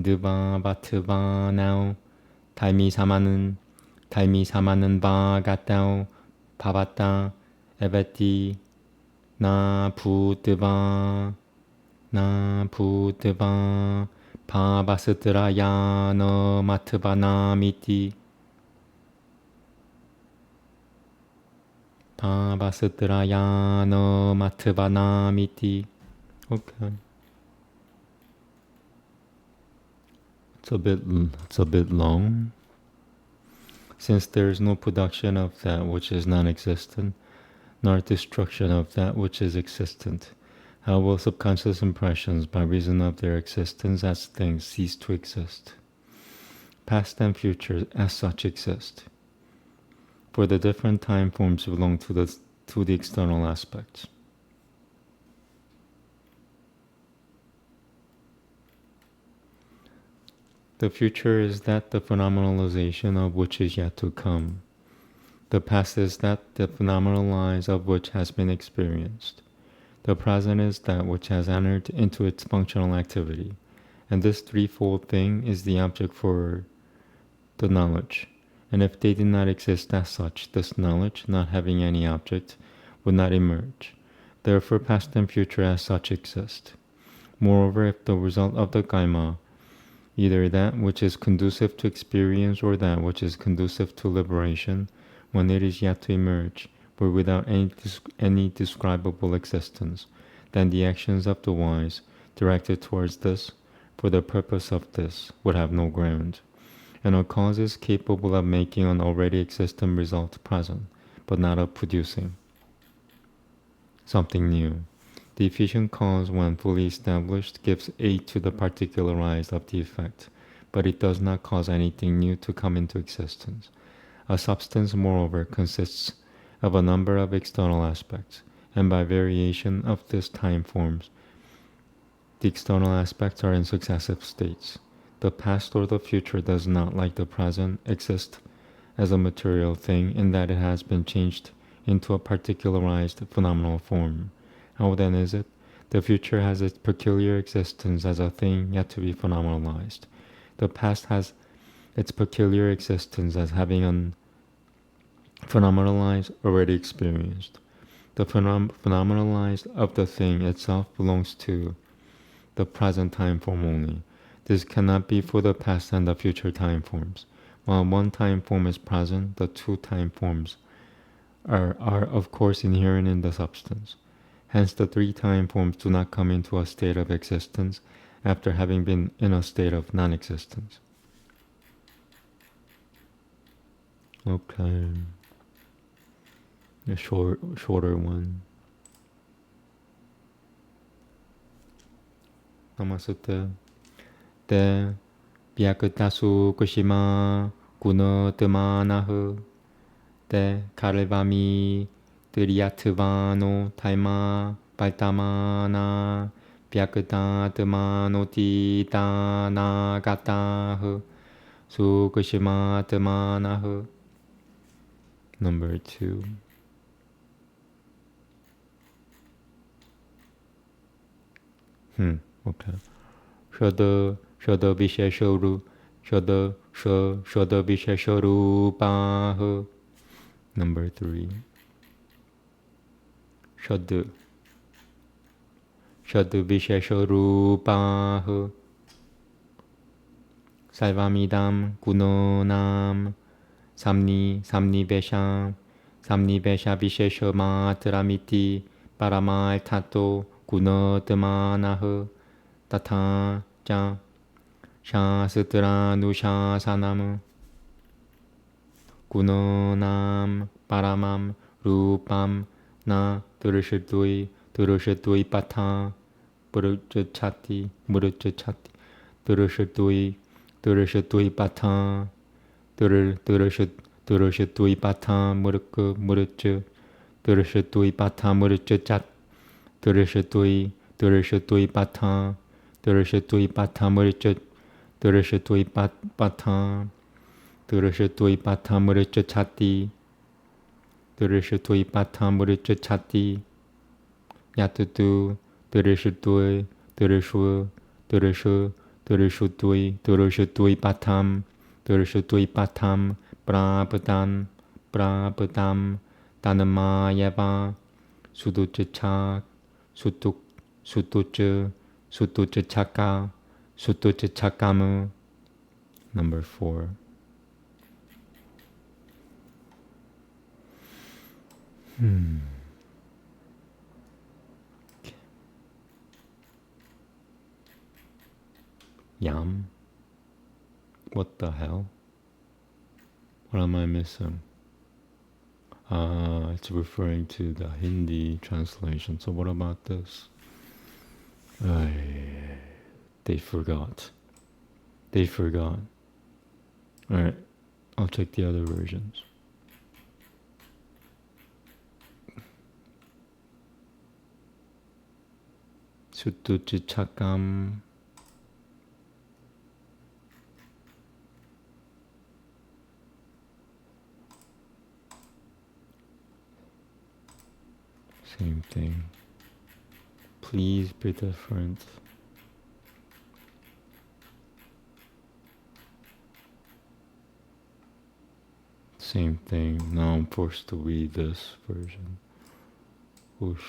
드바바트바나우 달미 사마는 바가타우 바바타 에베티 나 부드바 Pavasatrayana matvanamiti. Pavasatrayana matvanamiti. Okay. It's a bit long. Since there is no production of that which is non-existent, nor destruction of that which is existent, how will subconscious impressions, by reason of their existence as things, cease to exist? Past and future as such exist. For the different time forms belong to the external aspects. The future is that the phenomenalization of which is yet to come. The past is that the phenomenalized of which has been experienced. The present is that which has entered into its functional activity. And this threefold thing is the object for the knowledge. And if they did not exist as such, this knowledge, not having any object, would not emerge. Therefore, past and future as such exist. Moreover, if the result of the kaima, either that which is conducive to experience or that which is conducive to liberation, when it is yet to emerge, were without any describable existence, then the actions of the wise, directed towards this, for the purpose of this, would have no ground. And a cause is capable of making an already existent result present, but not of producing something new. The efficient cause, when fully established, gives aid to the particularized of the effect, but it does not cause anything new to come into existence. A substance, moreover, consists of a number of external aspects, and by variation of this time forms, the external aspects are in successive states. The past or the future does not, like the present, exist as a material thing in that it has been changed into a particularized phenomenal form. How then is it? The future has its peculiar existence as a thing yet to be phenomenalized. The past has its peculiar existence as having an phenomenalized already experienced. The phenomenalized of the thing itself belongs to the present time form only. This cannot be for the past and the future time forms. While one time form is present, the two time forms are of course inherent in the substance. Hence the three time forms do not come into a state of existence after having been in a state of non-existence. Okay. A shorter one. Namaste. Te Vyakatasu Kushima Guna Tamanahu Te Karevami Triyatvano Taima Paltamana Vyakatamanoti Tanagatahu Sukushima Tamanahu. Number 2. Okay. Shada Vishesharu Shada Vishesharupahu. Number 3. Shada Vishesharupahu. Salvamidam Gunonam Samni Vesha Vishesha Matramiti Paramal Tato Gunotmanahu Tata Cha Shastra Nusha Sanam Gunonam Paramam Rupam Na Turushatui Pata Turushatui Pata Turushatui Pata Murukku Turushatui Pata Muruchat Turushatui Pata Muruchat Turushatui Pata Muruchati Turushatui Pata Muruchati Yatutu Turushatui Patam Prapatam Tanamayava Suduchachak Sutucha Chaka Sutuchichakamu. Number 4. Yam? What the hell? What am I missing? It's referring to the Hindi translation. So what about this? They forgot. They forgot. Alright, I'll check the other versions. Sutuchichakam. Same thing. Please be different. Same thing. Now I'm forced to read this version. Whoosh.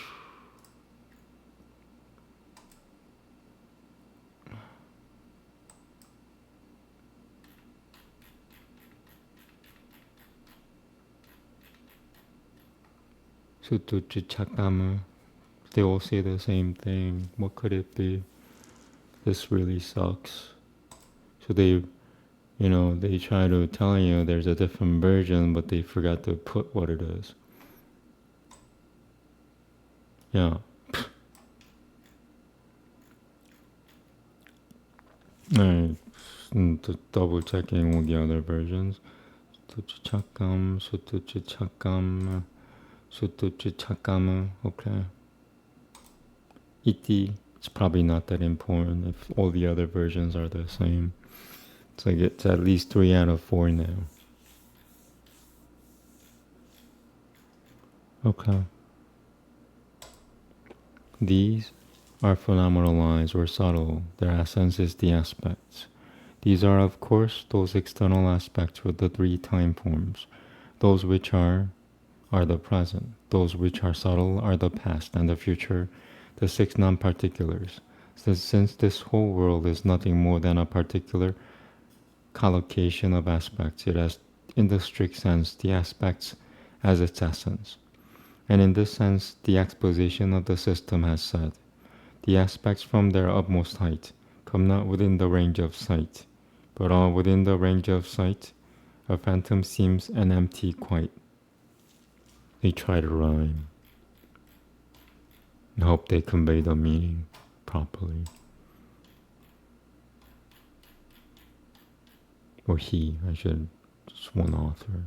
Sutuchichakamu. They all say the same thing. What could it be? This really sucks. So they try to tell you there's a different version, but they forgot to put what it is. Yeah. Alright, double checking all the other versions. Sutuchichakam, okay. Iti, it's probably not that important if all the other versions are the same. So it's at least 3 out of 4 now. Okay. These are phenomenalized or subtle. Their essence is the aspects. These are, of course, those external aspects with the 3 time forms. Those which are the present. Those which are subtle are the past and the future, the 6 non-particulars. Since this whole world is nothing more than a particular collocation of aspects, it has, in the strict sense, the aspects as its essence. And in this sense, the exposition of the system has said, the aspects from their utmost height come not within the range of sight, but all within the range of sight, a phantom seems an empty quite. They try to rhyme. I hope they convey the meaning properly. Or he, I should, just one author.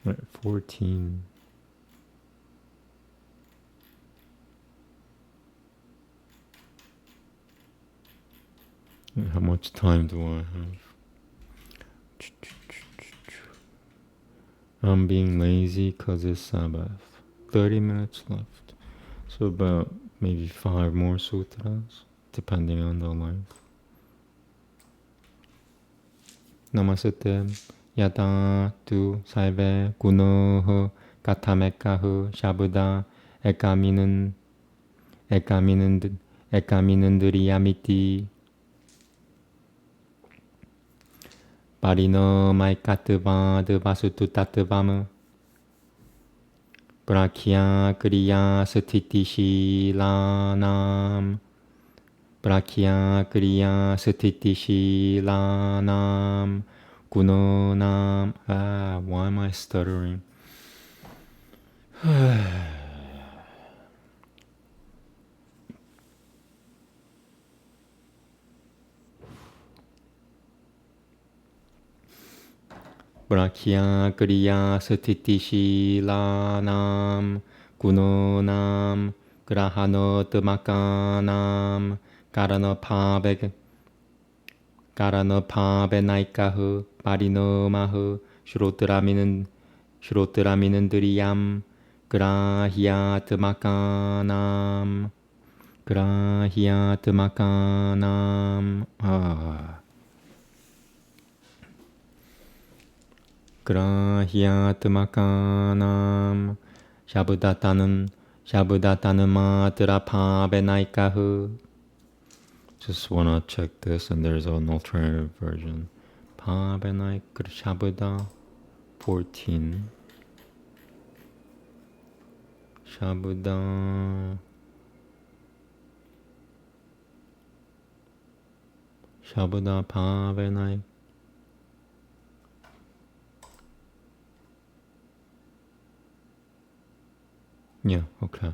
Right, 14. How much time do I have? I'm being lazy because it's Sabbath. 30 minutes left. So about maybe 5 more sutras, depending on the length. Namaste. Yada tu salve gunoh katamekahu shabuda ekaminendri amiti parino maikatva devasutu tatvam prakya kriya sthiti shilanam prakya kriya sthiti shilanam Gunonam. Why am I stuttering? Brakya kriya sthiti shilanam gunonam grahanotmakanam Karanapabenaikahu parinomahu shrotraminendriyam grahyatmakanam grahyatmakanam shabudatanam matrapabenaikahu Just wanna check this, and there's an alternative version. Pabenai Shabuda 14. Shabuda Pabenai. Yeah, okay.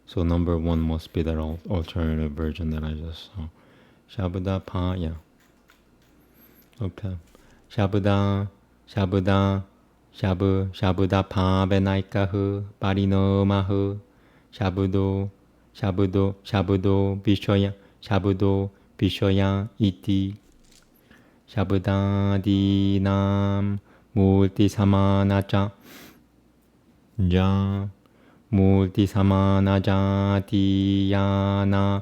So number 1 must be that alternative version that I just saw. Shabuda Pa, yeah. Okay. Shabuda Pa Benaikahu Barino Mahu Shabudo Bishoya Iti Shabudadinam Multisamanaja Ja Multisamanajatiyana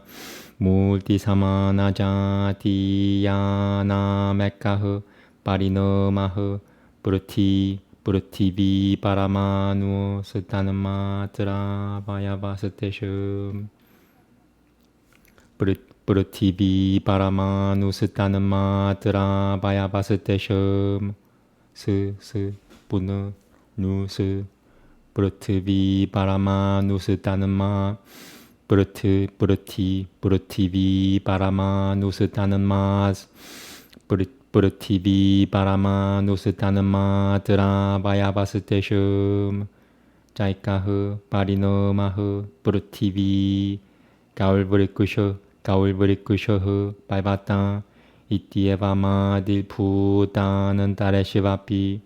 Multisamanajatiyana Mekkahu Parinomahu Purutivi Paramanu Sutanamatra Vayavasateshum Purutivi Paramanu Sutanamatra Vayavasateshum Punu Nusu Purutivi Paramanu Sutanama Purutivi Paramanu Sutanamas Purutivi Paramanu Sutanamatra Vayavasateshum Jaikahu Parinomahu Purutivi Gaulvurikushohu Paivata Ityevama Dilputanantareshivapi.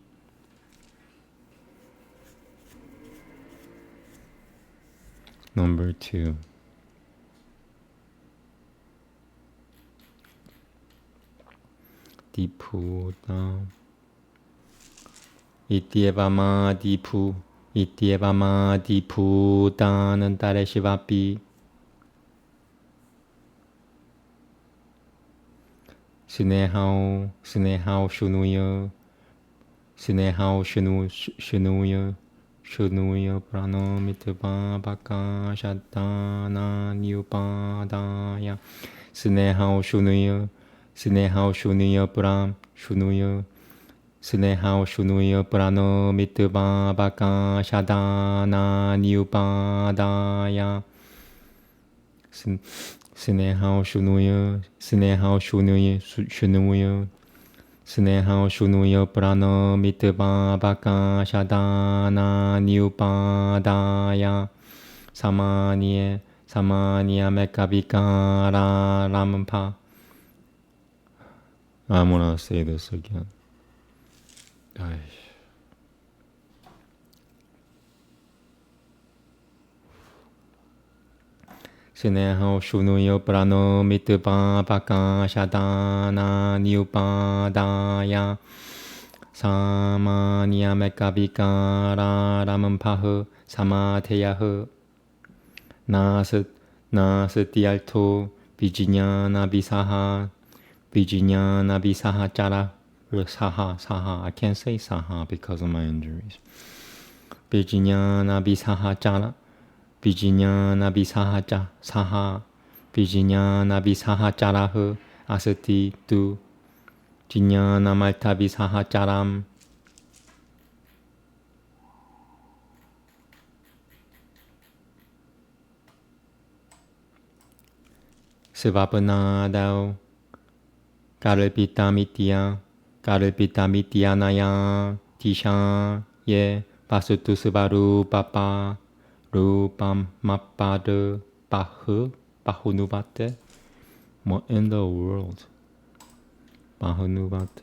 Number 2. Diputa Ityevama Diputanantareshivapi. Sinehao Shunuya Pranomitva Baka Shatana Nyupadaya. Sinehao Shunuya Pranomitva Baka Shatana Nyupadaya. Sinehao Shunuya Pranomitva Baka Shadana Nyupadaya. Samanya Mekavikara Rampa. I'm gonna say this again. Sinehao Shunuya Pranomitva Baka Shadana Nyupadaya. Samanya Mekavikara Ramampahu Samateyahu. Nasatialto Vijñana Visaha Chara Saha. I can't say Saha because of my injuries. Vijñana Visaha Chara Vijñana Visaha Charahu Asati Tu Jñana Malta Visaha Charam. Sivapanadao Karalpita Naya Tisha Ye Pasutu Sivaru Papa Rupam Mapadu Bahunuvate. What in the world? Bahunuvate.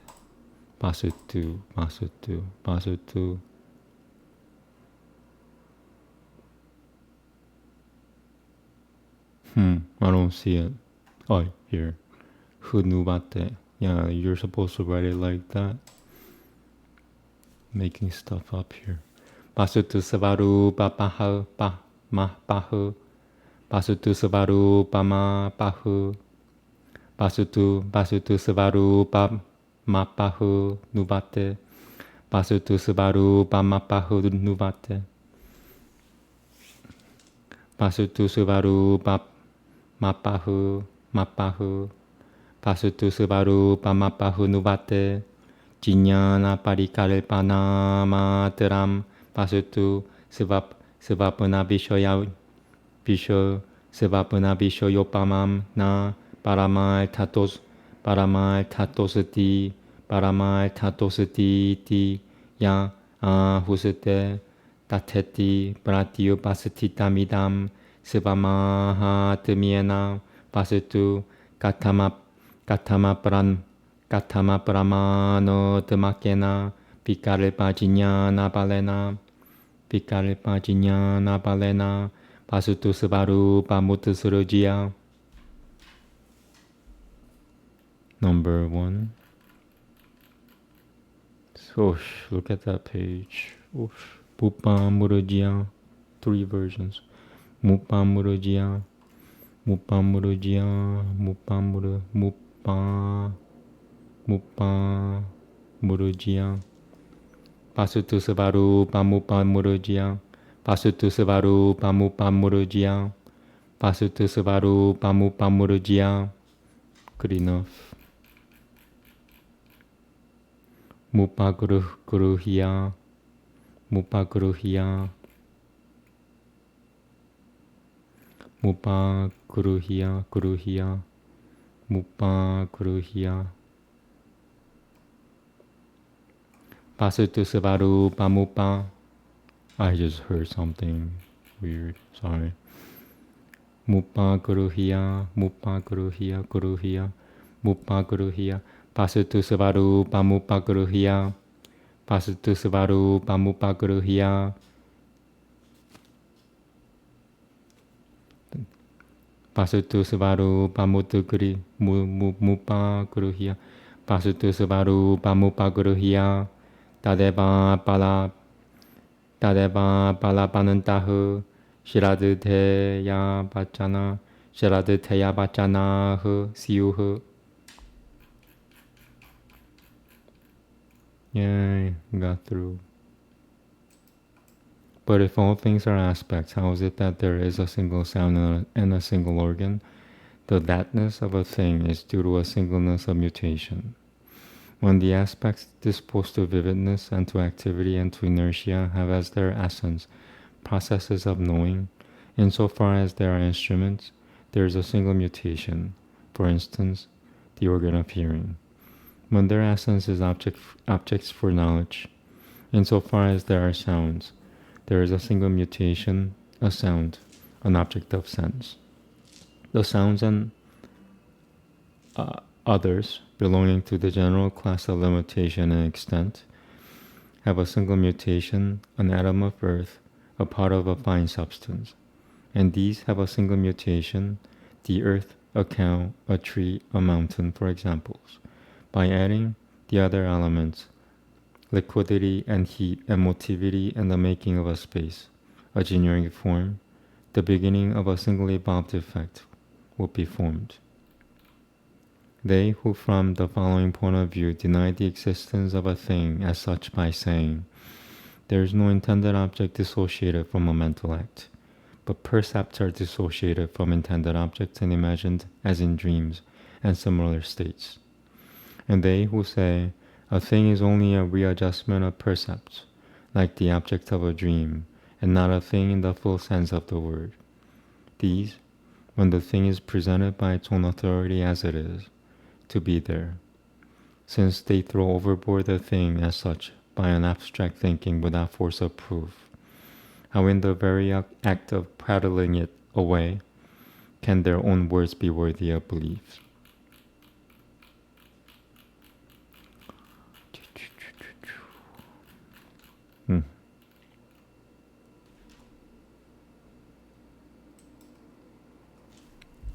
Pasutu. I don't see it. Oh, here. Hunuvate. Yeah, you're supposed to write it like that. Making stuff up here. Pasutu Savaru Papahu Mahpahu. Pasutu Savaru Pamapahu. Pasutu Savaru Pamapahu Nuvate. Pasutu Savaru Pamapahu Nuvate. Pasutu Savaru Pamapahu mapahu, pasutu sebaru pamapahu nubate, jinyana parikalpana materam, pasutu sebapena bisho sebapena bisho yopamam na paramal tatosati ti ya husete tateti pratio pasatitamidam sebamaha temiena pasutu katama pramano temakena pikalpa jinyana balena pasutu sebaru pamutu surujia. Number 1. Oosh, look at that page. Oosh. Pupa Murujia. 3 versions. Mupa Murujia. Mupa Murujia. Pasutu sebaru pamupa murujia. Pasutu sebaru pamupa murujia. Pasutu sebaru pamupa murujia. Good enough. Mupa guruhia. Mupa guruhia. Mupa guruhia. Mupa guruhia. Pasutu sebaru pamupa. I just heard something weird. Sorry. Mupa guruhia. Mupa guruhia. Mupa guruhia. Pasutu sebaru pamupa guruhia. Pasutu sebaru pamupa guruhia. Pasutu sebaru pamutu guri mupa guruhia. Pasutu sebaru pamupa guruhia. Tadeba panantahu. Shiradu teya bachana. Shiradu teya bachana hu siuhu. Yay, got through. But if all things are aspects, how is it that there is a single sound and a single organ? The thatness of a thing is due to a singleness of mutation. When the aspects disposed to vividness and to activity and to inertia have as their essence processes of knowing, insofar as they are instruments, there is a single mutation, for instance, the organ of hearing. When their essence is objects for knowledge, insofar as there are sounds, there is a single mutation, a sound, an object of sense. The sounds and others belonging to the general class of limitation and extent have a single mutation, an atom of earth, a part of a fine substance. And these have a single mutation, the earth, a cow, a tree, a mountain, for examples. By adding the other elements, liquidity and heat and motivity and the making of a space, a generic form, the beginning of a single evolved effect will be formed. They who from the following point of view deny the existence of a thing as such by saying, there is no intended object dissociated from a mental act, but percepts are dissociated from intended objects and imagined as in dreams and similar states. And they who say, a thing is only a readjustment of percepts, like the object of a dream, and not a thing in the full sense of the word. These, when the thing is presented by its own authority as it is, to be there, since they throw overboard the thing as such by an abstract thinking without force of proof, how in the very act of prattling it away, can their own words be worthy of belief?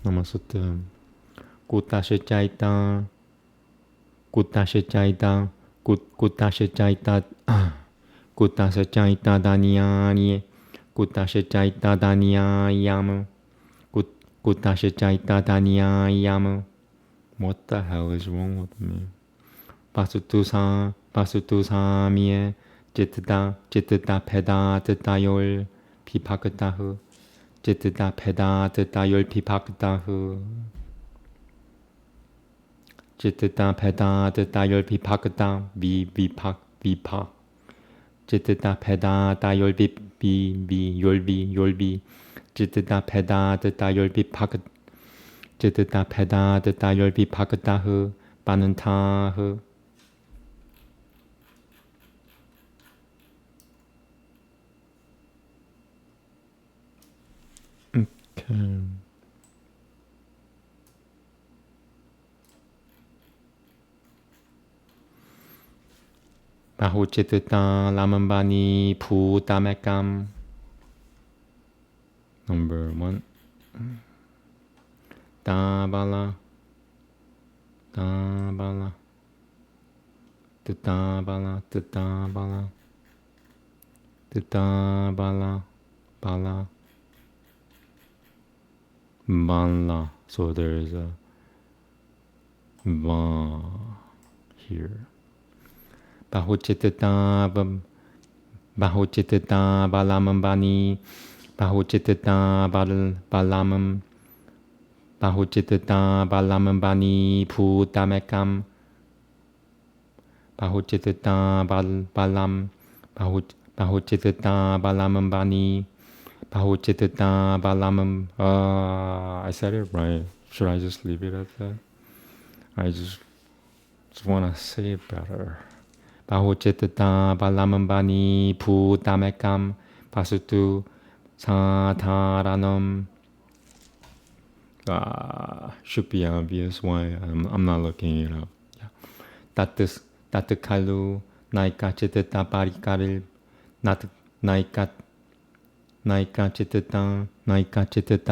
Namaste. Kutashachaita Danyani Kutashachaita Danyayamu Kutashachaita Danyayamu. What the hell is wrong with me? Pasutusamiye Chitta Peda Titayol Pipakatahu Chitta Peda Titayol Pipakatahu. Chittata peda tata yolpi pakata vipak. Chittata peda ta yolpi yolbi. Chittata peda tata yolpi pakat. Chittata peda tata yolpi pakata hu bananta hu. Okay. Bahuchittata lamambani putamekam. Number 1. Kabbalah. Kabbalah. Kabbalah. Kabbalah. Kabbalah. Bala. Bala. So there's a va here. Bahuchittata balamambani. Bahuchittata balamam. Bahuchittata balamambani putamekam. Bahuchittata balam. Bahuchittata balamambani. Bahuchittata balamam. I said it right. Should I just leave it at that? I just want to say it better. Bahuchittata balamambani putamekam. Pasutu sataranam. Should be obvious why I'm not looking it up. Tatakalu naika chittata parikaru naika chittata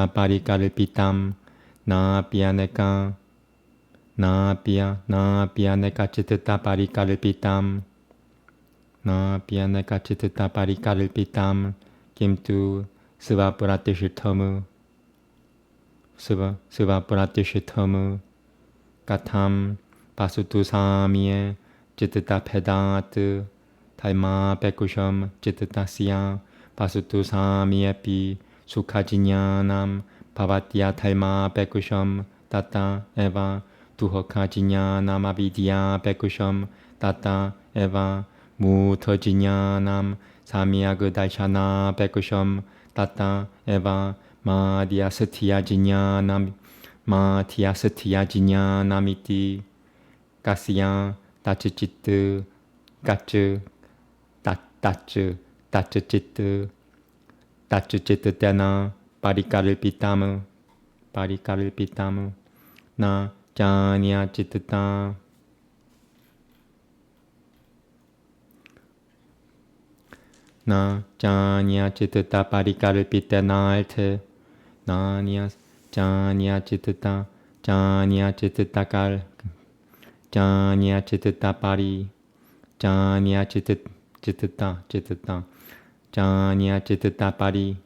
parikaru pitam na pianeka chittata parikaru pitam na pianeka chittata parikaru pitam kimtu svapuratishitamu Svapuratishitamu Katam Pasutu Samye Chittata Pedat Taima Pekusham Chittasya Pasutu Samyepi Sukhajinyanam Pavatya Taima Pekusham Tata Eva Tuhokajinyanam Avidya Pekusham Tata Eva Mutajinyanam Samyagadashana Pekusham Tata Eva Madhya Satya Jinyanamiti Kasya Tachichitu Gachu Tachichitu Dana Parikalpitamu Na Janya Chittata Na Janya Chittata Parikalpitanalte Janya Chittata Kal Janya Chittata Pari Janya Chittata Janya Chittata Pari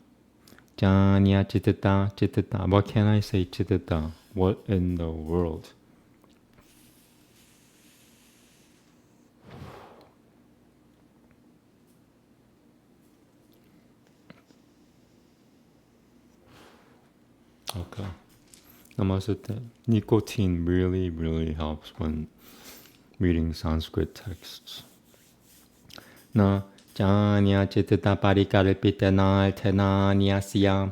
Janya Chittata. What can I say Chittata? What in the world? Okay. Namaste. Nicotine really helps when reading Sanskrit texts. Na janya chittata parikalpitana tenanyasya.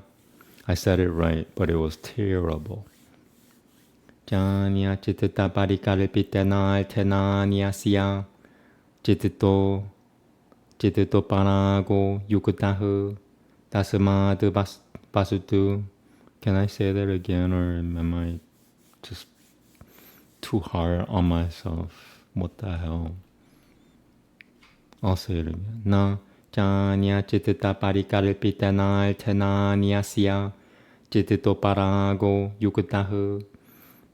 I said it right, but it was terrible. Janya chittata parikalpitana tenanyasya. Chittito parago yukutahu. Tasmad basutu. Can I say that again, or am I just too hard on myself? What the hell? I'll say it again. Na janya chittata parikalpitana tenanyasya chittito parago yukutahu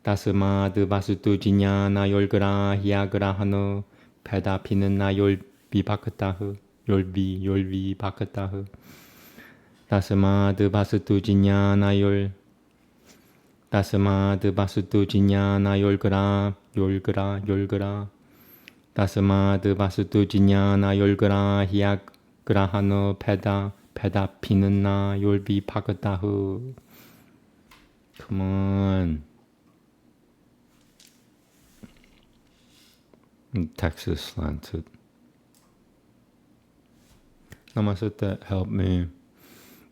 tasmad vasutu jinyana yolgra hyagrahano pedapi는나 yolbi bakatahu tasmad vasutu jinyana yolgra tasmad vasutu jinyana yolgra hyagrahano pedapi는나 yolbi bakatahu. Come on. Texas slanted. Namaste, help me.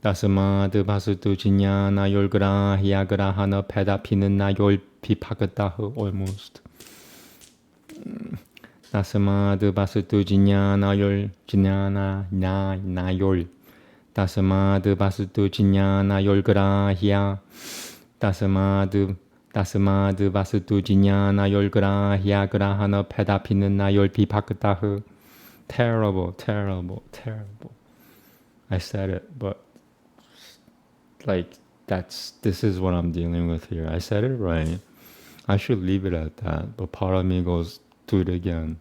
다스마드 바스두 지냐나 열그라 히야그라 하나 페다피는 나 열피 파그다흐 almost. 다스마드 바스두 지냐나 열 지냐나 나열 다스마드 바스두 지냐나 열그라 히야 다스마드 바스두 지냐나 열그라 히야그라 하나 페다피는 나 열피 파그다흐. Terrible. I said it, but like this is what I'm dealing with here. I said it right. I should leave it at that, but part of me goes, do it again.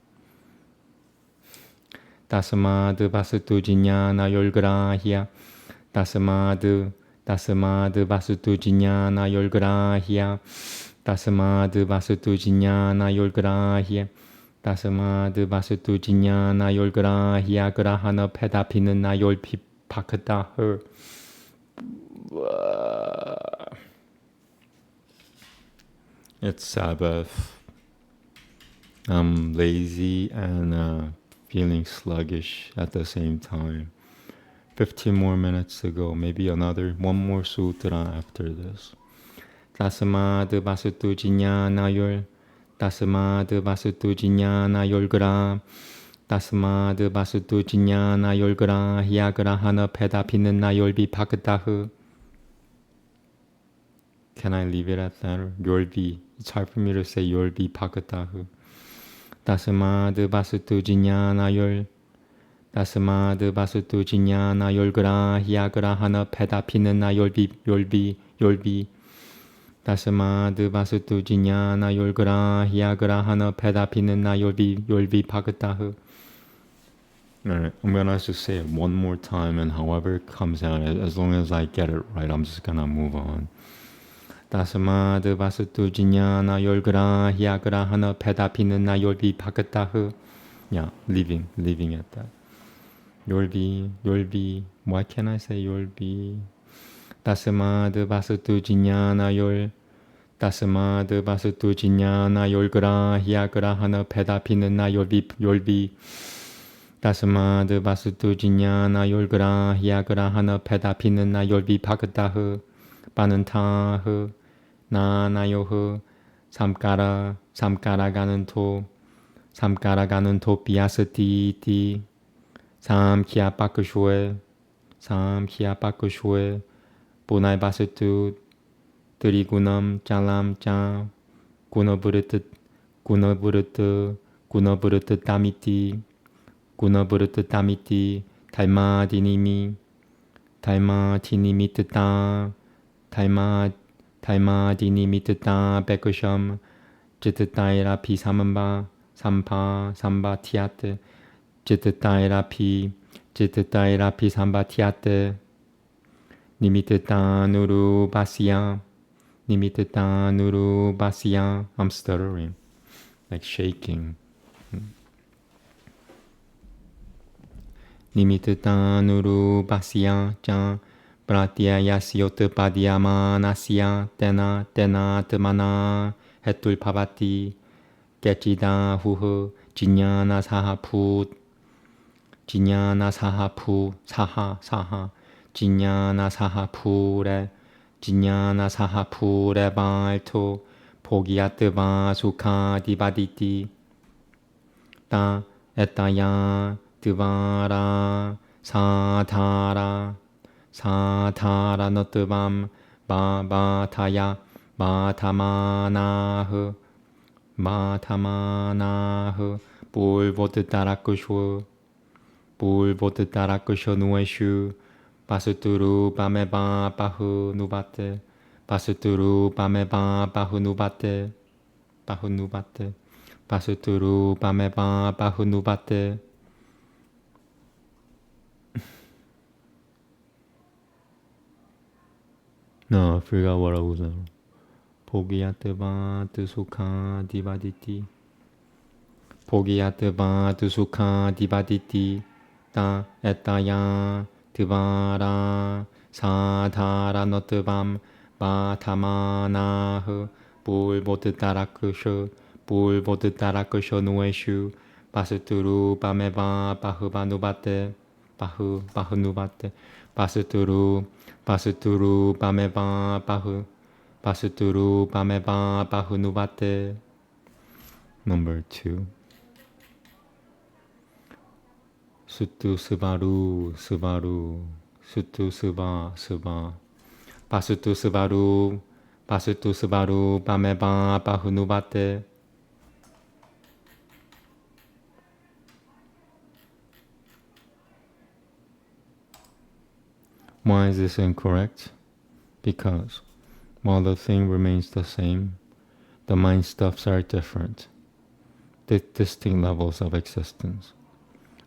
다스마드 바스두 지냐나 열그라 히야 다스마드 바스두 지냐나 열그라 히야 다스마드 바스두 지냐나 열그라 히야 다스마드 바스두 지냐나 열그라 히야그라 하나 페다피는 나 열피 파크다흐. It's Sabbath. I'm lazy and feeling sluggish at the same time. 15 more minutes to go. Maybe one more sutra after this. 다스마드 바스두 지냐나 열 다스마드 바스두 지냐나 열그라 다스마드 바스두 지냐나 열그라 히야그라 하나 페다피는 나 열비 파크다흐. Can I leave it at that? 열비. It's hard for me to say 열비 파크다흐. 다스마드 바스두 지냐나 열 다스마드 바스두 지냐나 열그라 히야그라 하나 페다피는 나 열비 다스마드 바스두 지냐나 열그라 히야그라 하나 페다피는 나 열비 파그다흐. Alright, I'm gonna just say it one more time, and however it comes out, as long as I get it right, I'm just gonna move on. 다스마드 바스두 지냐나 열그라 히야그라 하나 페다피는 나 열비 파그다흐. Yeah, leaving at that. 열비. Why can't I say 열비? 다스마드 바스두 지냐나 열 다스마드 바스두 지냐나 열그라 히야그라 하나 페다피는 나 열비 다스마드 바스두 지냐나 열그라 히야그라 하나 페다피는 나 열비 파그다흐. 빠는타흐 나나요흐 삼가라가는 토 비아스티티 삼키아파크쇼에 보나이 바스투 드리구넘 짤람짱 구너부르트 타미티 달마디니미 뜨따 달마디니미 뜨따 베크섬 쯔뜨따이라피 삼바티아트 쯔뜨따이라피 삼바티아트 니미뜨따 누루바시야 I'm stuttering, like shaking. 니미뜨따 누루바시야 짱 브라티아야시오트 바디아마나시야 때나 뜨마나 해툴파바티 깨치다 후흐 지냐나 사하 지냐나 사하푸레 발토 포기아뜨바 수카디바디티 따 에따야 드바라 사타라 너뜨밤 바바타야 마타마나흐 볼보트 따라끄쇼 누에슈 바스투루 바메바 바흐 누바테 바스투루 바메바 바흐 누바테 바스투루 바메바 바흐 누바테. No, I forgot what I was on. 포기아뜨바 뜨수카 디바디티 포기아뜨바 뜨수카 디바디티 따 에따야 드바라 사타라 너뜨밤 바타마나흐 볼보트 따라크쇼 Bulvodu tarakosho nueshu. Pasuturu pameva pahubanubate. Bahunubate. Pasuturu pameva pahu. Pasuturu pameva bahunubate. Number 2. Sutu subaru, subaru. Sutu suba. Pasutu subaru pameba bahunubate. Why is this incorrect? Because while the thing remains the same, the mind stuffs are different, distinct levels of existence.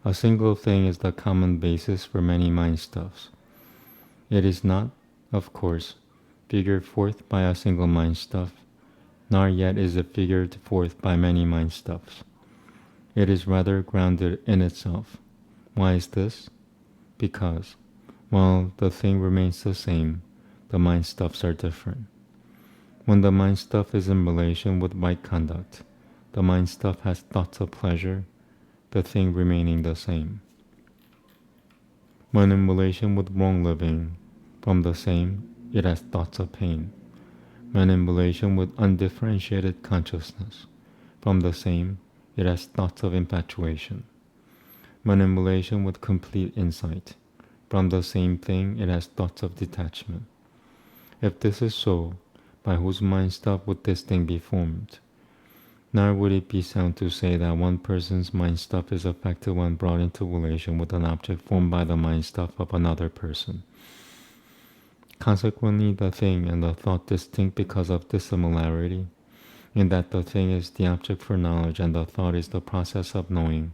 A single thing is the common basis for many mind stuffs. It is not, of course, figured forth by a single mind stuff, nor yet is it figured forth by many mind stuffs. It is rather grounded in itself. Why is this? Because, while the thing remains the same, the mind stuffs are different. When the mind stuff is in relation with right conduct, the mind stuff has thoughts of pleasure, the thing remaining the same. When in relation with wrong living, from the same, it has thoughts of pain. When in relation with undifferentiated consciousness, from the same, it has thoughts of infatuation. When in relation with complete insight, from the same thing, it has thoughts of detachment. If this is so, by whose mind stuff would this thing be formed? Nor would it be sound to say that one person's mind stuff is affected when brought into relation with an object formed by the mind stuff of another person. Consequently, the thing and the thought distinct because of dissimilarity, in that the thing is the object for knowledge and the thought is the process of knowing,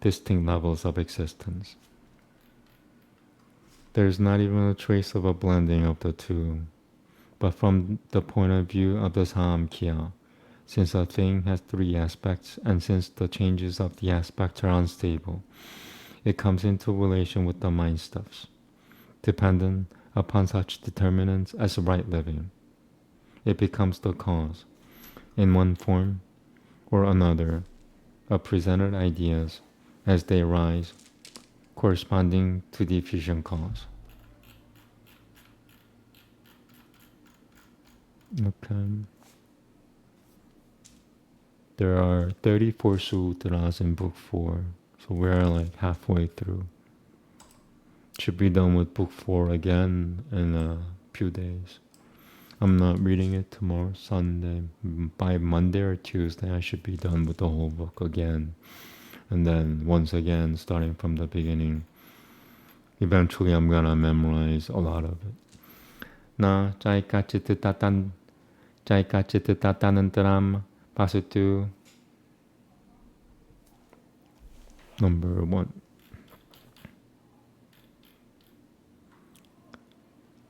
distinct levels of existence. There is not even a trace of a blending of the two, but from the point of view of the Samkhya, since a thing has three aspects and since the changes of the aspects are unstable, it comes into relation with the mind stuffs, dependent upon such determinants as right living. It becomes the cause, in one form or another, of presented ideas as they arise, corresponding to the efficient cause. Okay. There are 34 sutras in book 4, so we're like halfway through. Should be done with book 4 again in a few days. I'm not reading it tomorrow, Sunday. By Monday or Tuesday, I should be done with the whole book again. And then once again, starting from the beginning. Eventually, I'm gonna memorize a lot of it. Na Jaikachititatan Jaikachititanantaram Pasutu. Number 1.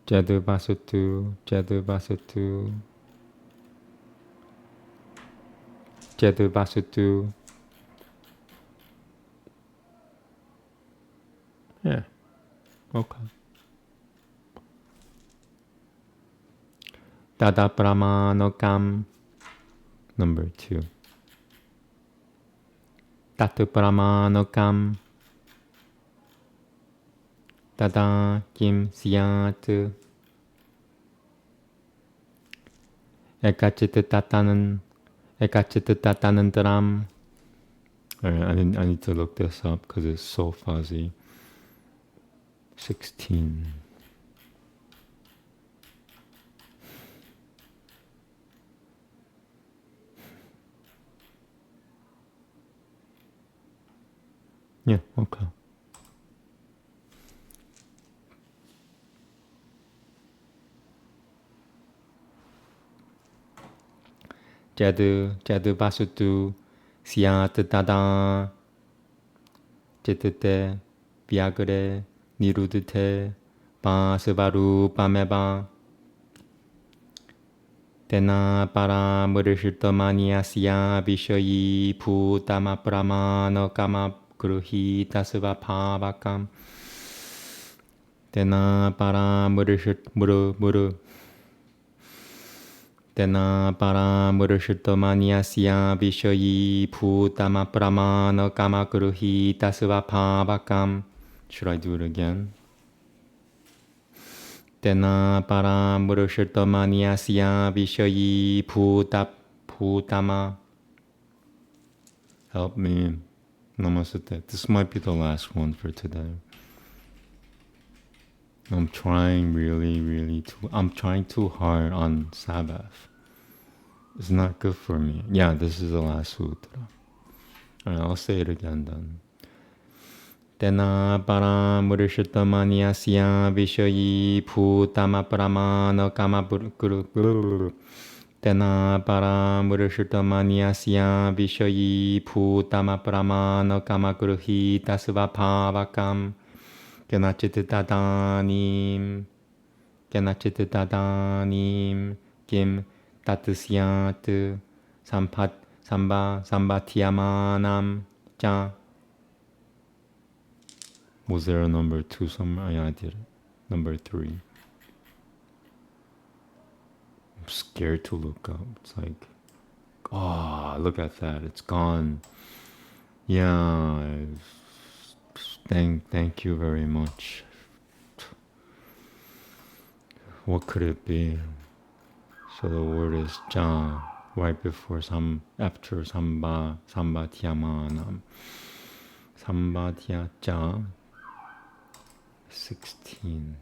Jadu Basutu, Jadu Basutu, Jadu Basutu. Yeah, okay. Dada Pramanokam. Number 2. Tatu Pramanokam. Dada Kim Siyat. Ekachitatanantaram. Alright, I need to look this up because it's so fuzzy. 16. Yeah, okay. Jadu Basutu Siyat Dada Jitite Vyagre Nirudite Basubaru Pameba Tena Para Murishtamania Siya Vishayi Putama Pramano Kama Gruhi Tasuva Pavakam Tena Para Muru Tena para murushutomaniasya vishayi putama pramana kama kuruhi tasva pavakam. Should I do it again? Tena para murushutomaniasya vishayi putama. Help me. Namaste. This might be the last one for today. I'm trying I'm trying too hard on Sabbath. It's not good for me. Yeah, this is the last sutra. Alright, I'll say it again then. Tena para murishtamaniasya vishayi putama pramana kama guru. Tena para murishtamaniasya vishayi putama pramana kama guruhi tasva pavakam. Kenachititadanim kim tatusyat sambatyamanam cha. Was there a number 2 somewhere? Yeah, I did it. Number 3. I'm scared to look up. It's like, oh, look at that. It's gone. Yeah. Thank you very much. What could it be? So the word is ja, right before after sambatyamanam. Sambatya ja, 16.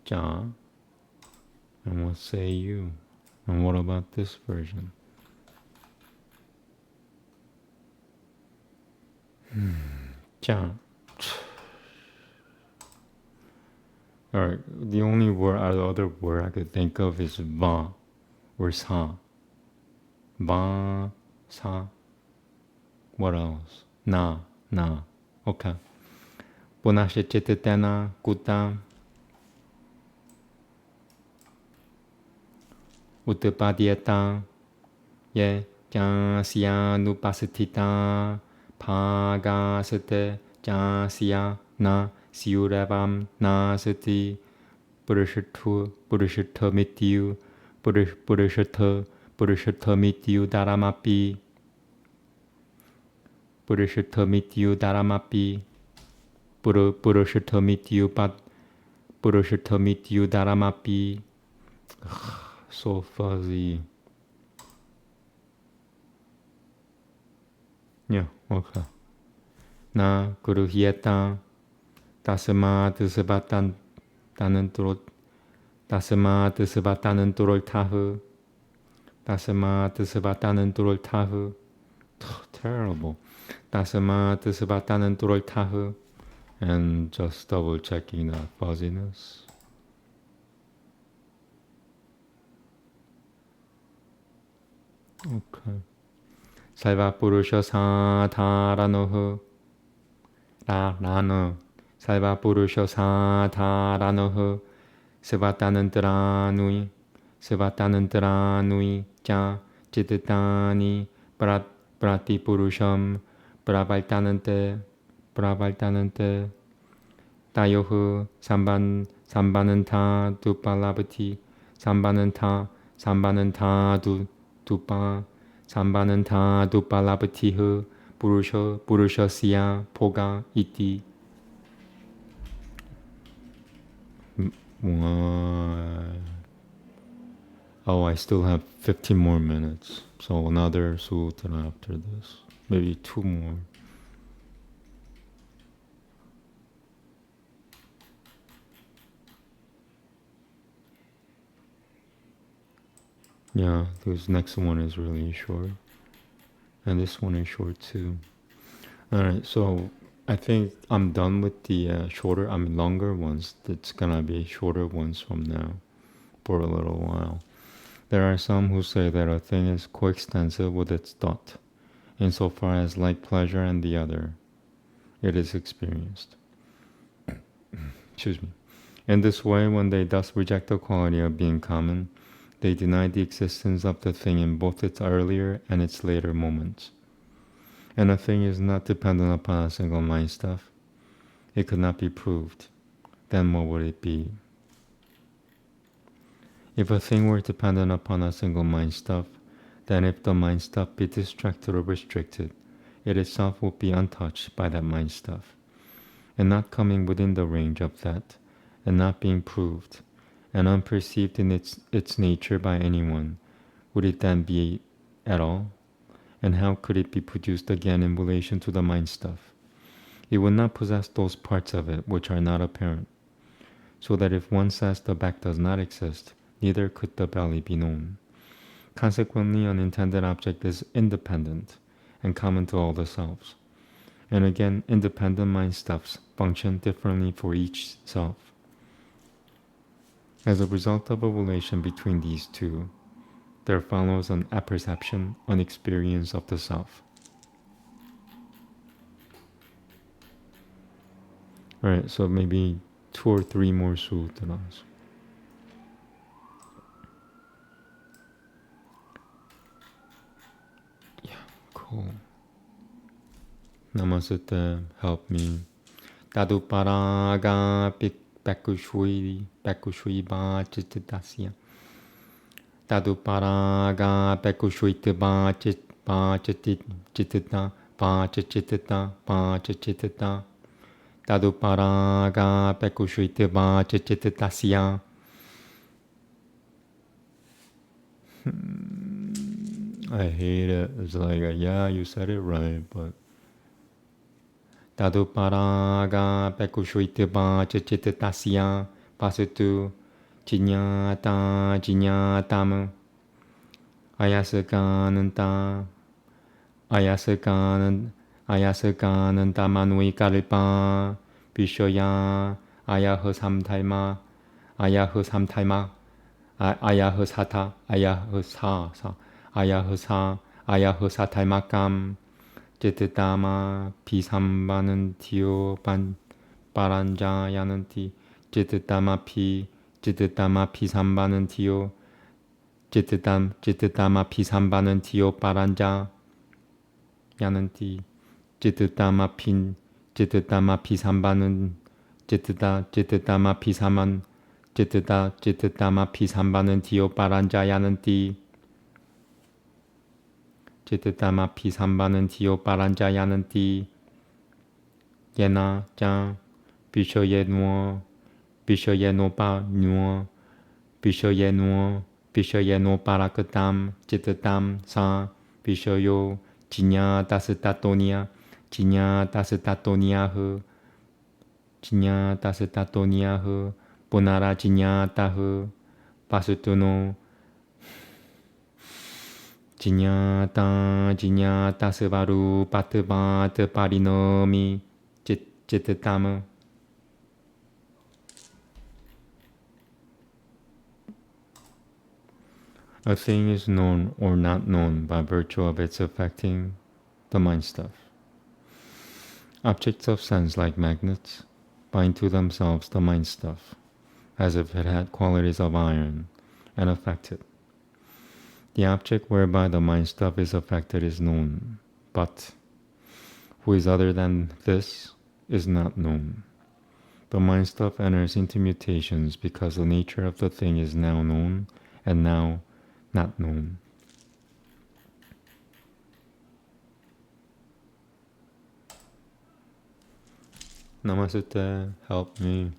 Ja. And what say you? And what about this version? Ja. Alright, the only other word I could think of is va or sa. Va, sa. What else? Na. Okay. Punashachititena kuta. Uttapadiyata ye jasya nupasatita pagasate jasya na siuravam nasati purushatha mityu purushatha mityu daramapi purushatha mityu daramapi purushatha mityu daramapi. So fuzzy. Yeah, okay. Na kuruhieta tasama tisabatan tananturot tasama tisabatan turol tahu tasama tisabatan turol tahu. Terrible. Tasama tisabatan turol tahu. And just double checking that fuzziness. Okay. Salva Purusha Satharanoho Rano Salva Purusha Satharanoho Sivatanantaranui Cha Chititani Prati Purusham Pravaltanante Tayohu Sambananta Dupalabati Sambananta Dupa Sambananta Dupalabatihu Purushasya Poga Iti. Oh, I still have 15 more minutes. So another sutra after this. Maybe 2 more. Yeah, this next one is really short. And this one is short too. Alright, so I think I'm done with the longer ones. It's gonna be shorter ones from now for a little while. There are some who say that a thing is coextensive with its thought, insofar as like pleasure and the other, it is experienced. Excuse me. In this way, when they thus reject the quality of being common, they deny the existence of the thing in both its earlier and its later moments. And a thing is not dependent upon a single mind stuff. It could not be proved. Then what would it be? If a thing were dependent upon a single mind stuff, then if the mind stuff be distracted or restricted, it itself would be untouched by that mind stuff, and not coming within the range of that, and not being proved, and unperceived in its nature by anyone, would it then be at all? And how could it be produced again in relation to the mind stuff? It would not possess those parts of it which are not apparent, so that if one says the back does not exist, neither could the belly be known. Consequently, an intended object is independent and common to all the selves. And again, independent mind stuffs function differently for each self. As a result of a relation between these two, there follows an apperception, an experience of the self. Alright, so maybe 2 or 3 more sutras. Yeah, cool. Namaste, help me. Taduparaga Bekushui ba Chittasya. Taduparaga Bekushui ba Chitita ba Chitita ba Chitita. Taduparaga Bekushui ba Chittasya. I hate it. It's like, yeah, you said it right, but Taduparaga Bekushui ba Chittasya Pasutu Jinyatamu Ayasakananta Ayasakananta Manui Kalpa Bishoya Ayahasamtaima Ayahasamtaima Ayahasata Ayahasataimakam Jititama Pisambanantio Paranjayananti Jititama Pisambanantio Jititama Pisambanantio Paranja Yananti Jititama Pisambanan Jititama Pisaman Jititama Pisambanantio Paranja Yananti Jititama Pisambanantio Paranja Yananti Yena Jan Bishoye no Pa Nuo Bishoye no Parakatam Jititam Sa Bishoyo Jinya Dasitatonia He Punara Jinya Tahu Pasutuno Jinyata Sevaru Patubat Parinomi Jititama. A thing is known or not known by virtue of its affecting the mind stuff. Objects of sense, like magnets, bind to themselves the mind stuff, as if it had qualities of iron, and affect it. The object whereby the mind stuff is affected is known, but who is other than this is not known. The mind stuff enters into mutations because the nature of the thing is now known and now not known. Namaste, help me.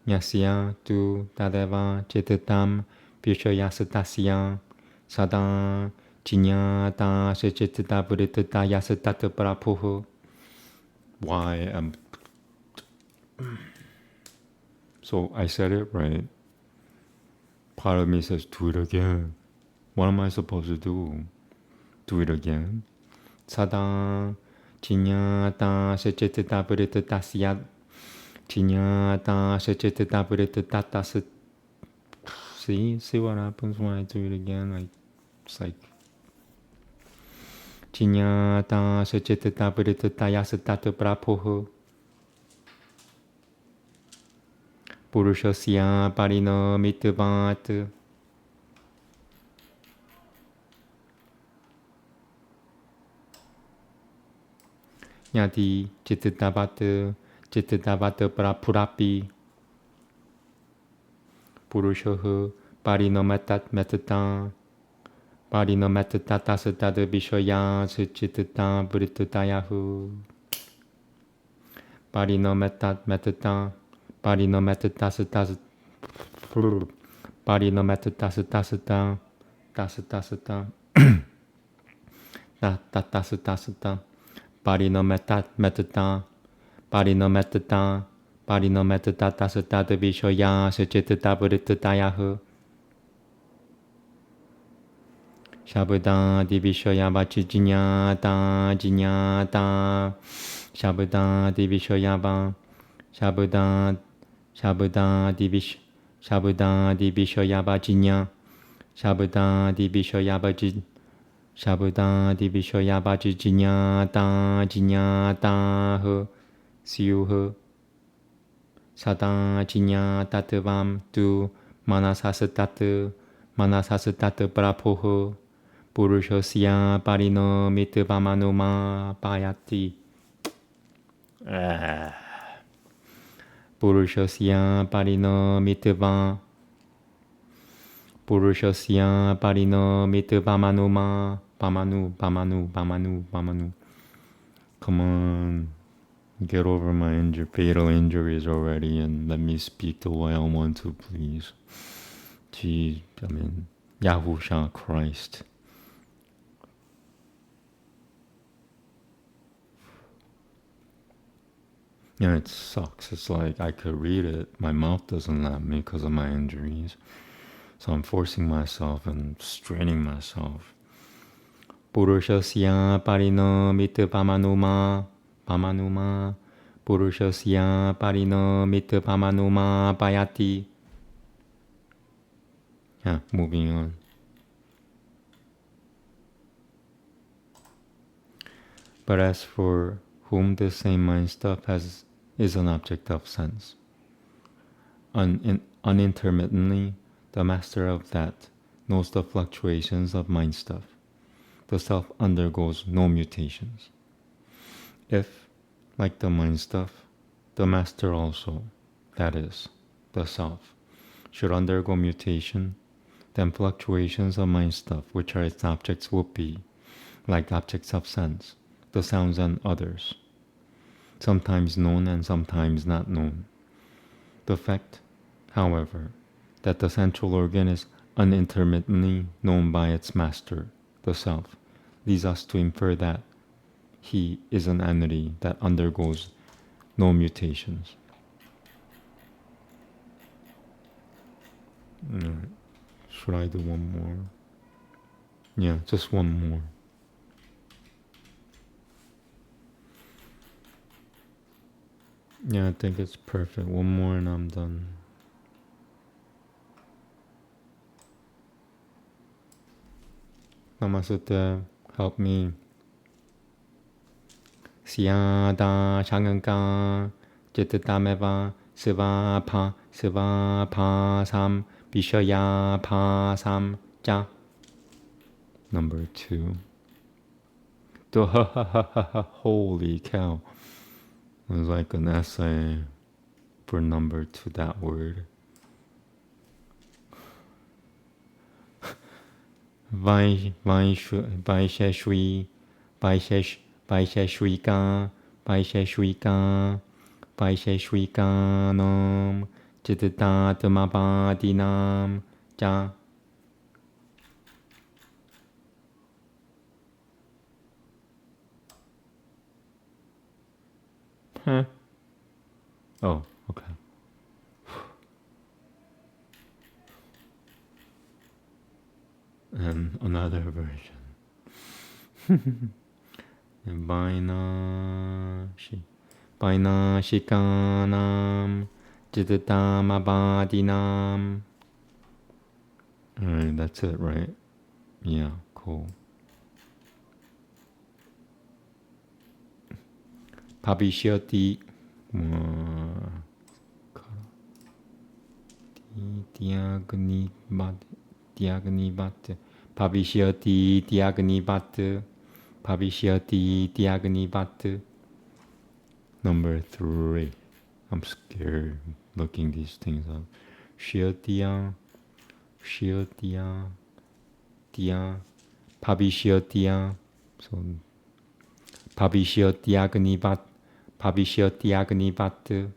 Nyasya tu tadeva chititam vishayasatasya Sada Jinyata Sechitita Buddhita Yasatata Prapuhu. Why am so I said it right. Part of me says, do it again. What am I supposed to do? Do it again. Sada Jinyata Sechitita Buddhita Syat Jinyata Sechitita Buddhita. See what happens when I do it again? It's like Jinyata Sechitita Buddhita Yasatata Prapuhu. Purushasya parino mitvat. Yati Chittatavat Prapurapi Purushohu Parino Metatan Parino Metatatasatad Vishaya Chittata Vritutayahu Parino Metatan Parino Metatasatas Parino Metatasatasata Tasatasata Tatasata Parino Metatan Parino Metatan Parino Metatatasata Vishaya Chittata Vritutayahu Shabda Divishaya Vachijinyata Jinyata Shabda Divishaya Shabda Divishaya Vajinya Shabda Divishaya Vajinya Shabda Divishaya Vajinyata Jinyata Siuh Sada Jinyatavam Tu Manasasatata Prapoho Purushosya Parino Mitvamanuma Payati Purushosya Parino Mitva Purushosya Parino Mitvamanuma Pamanu. Come on, get over my fatal injuries already and let me speak the way I want to, please. Gee, Yahusha Christ. Yeah, it sucks. It's like I could read it. My mouth doesn't let me because of my injuries. So I'm forcing myself and straining myself. Purushasya parino mitpamanuma Purushasya parino mitpamanuma payati. Yeah, moving on. But as for whom this same mind stuff is an object of sense, unintermittently, the master of that knows the fluctuations of mind stuff. The self undergoes no mutations. If, like the mind stuff, the master also, that is, the self, should undergo mutation, then fluctuations of mind stuff, which are its objects, would be, like objects of sense, the sounds and others, sometimes known and sometimes not known. The fact, however, that the central organ is unintermittently known by its master, the self, leads us to infer that he is an entity that undergoes no mutations. Should I do one more? Yeah, just one more. Yeah, I think it's perfect. One more and I'm done. Namasutta, help me. Siyada Changanka Jitatameva Siva Pa Sam Vishaya Pa Sam Ja. Number 2. Holy cow. It was like an essay for number 2, that word. Vaisheshwika Vaisheshwikanam Chittatamabadinam Ja. Huh? Oh, okay. And another version. Vainashikanam Chittatamabadinam. Alright, that's it, right? Yeah, cool. Pavishyati diagnibat, bhavishyati diagnibat, bhavishyati diagnibat. Number 3. I'm scared looking these things up. Shirtiya, dia, bhavishyatiya. So bhavishyatiagnibat, bhavishyatiagnibat.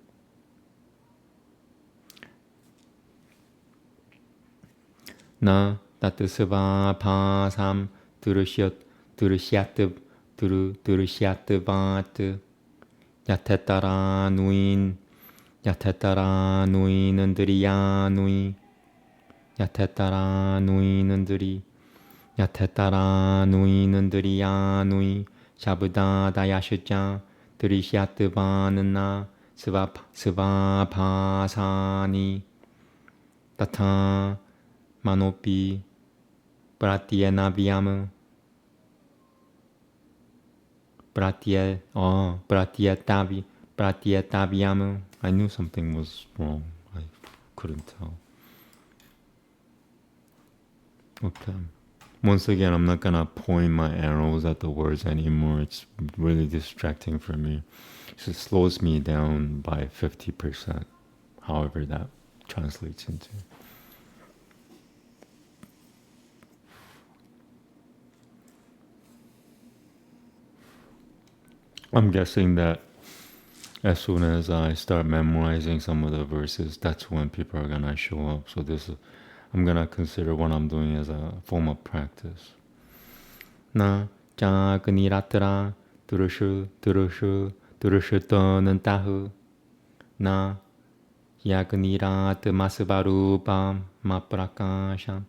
Na tatasava pasam durushyat yatetara nuin ndriya nui yatetara nuin ndriya nui shabda dayashuja durishyat vanana sva pasani tata manopi pratyanavyam pratyatavyam. I knew something was wrong. I couldn't tell. Okay. Once again, I'm not gonna point my arrows at the words anymore. It's really distracting for me. It slows me down by 50%, however that translates into. I'm guessing that as soon as I start memorizing some of the verses, that's when people are gonna show up. So I'm gonna consider what I'm doing as a form of practice. Na jagniratra durushu tonen tahu na yagnirat masvarupam maprakasham.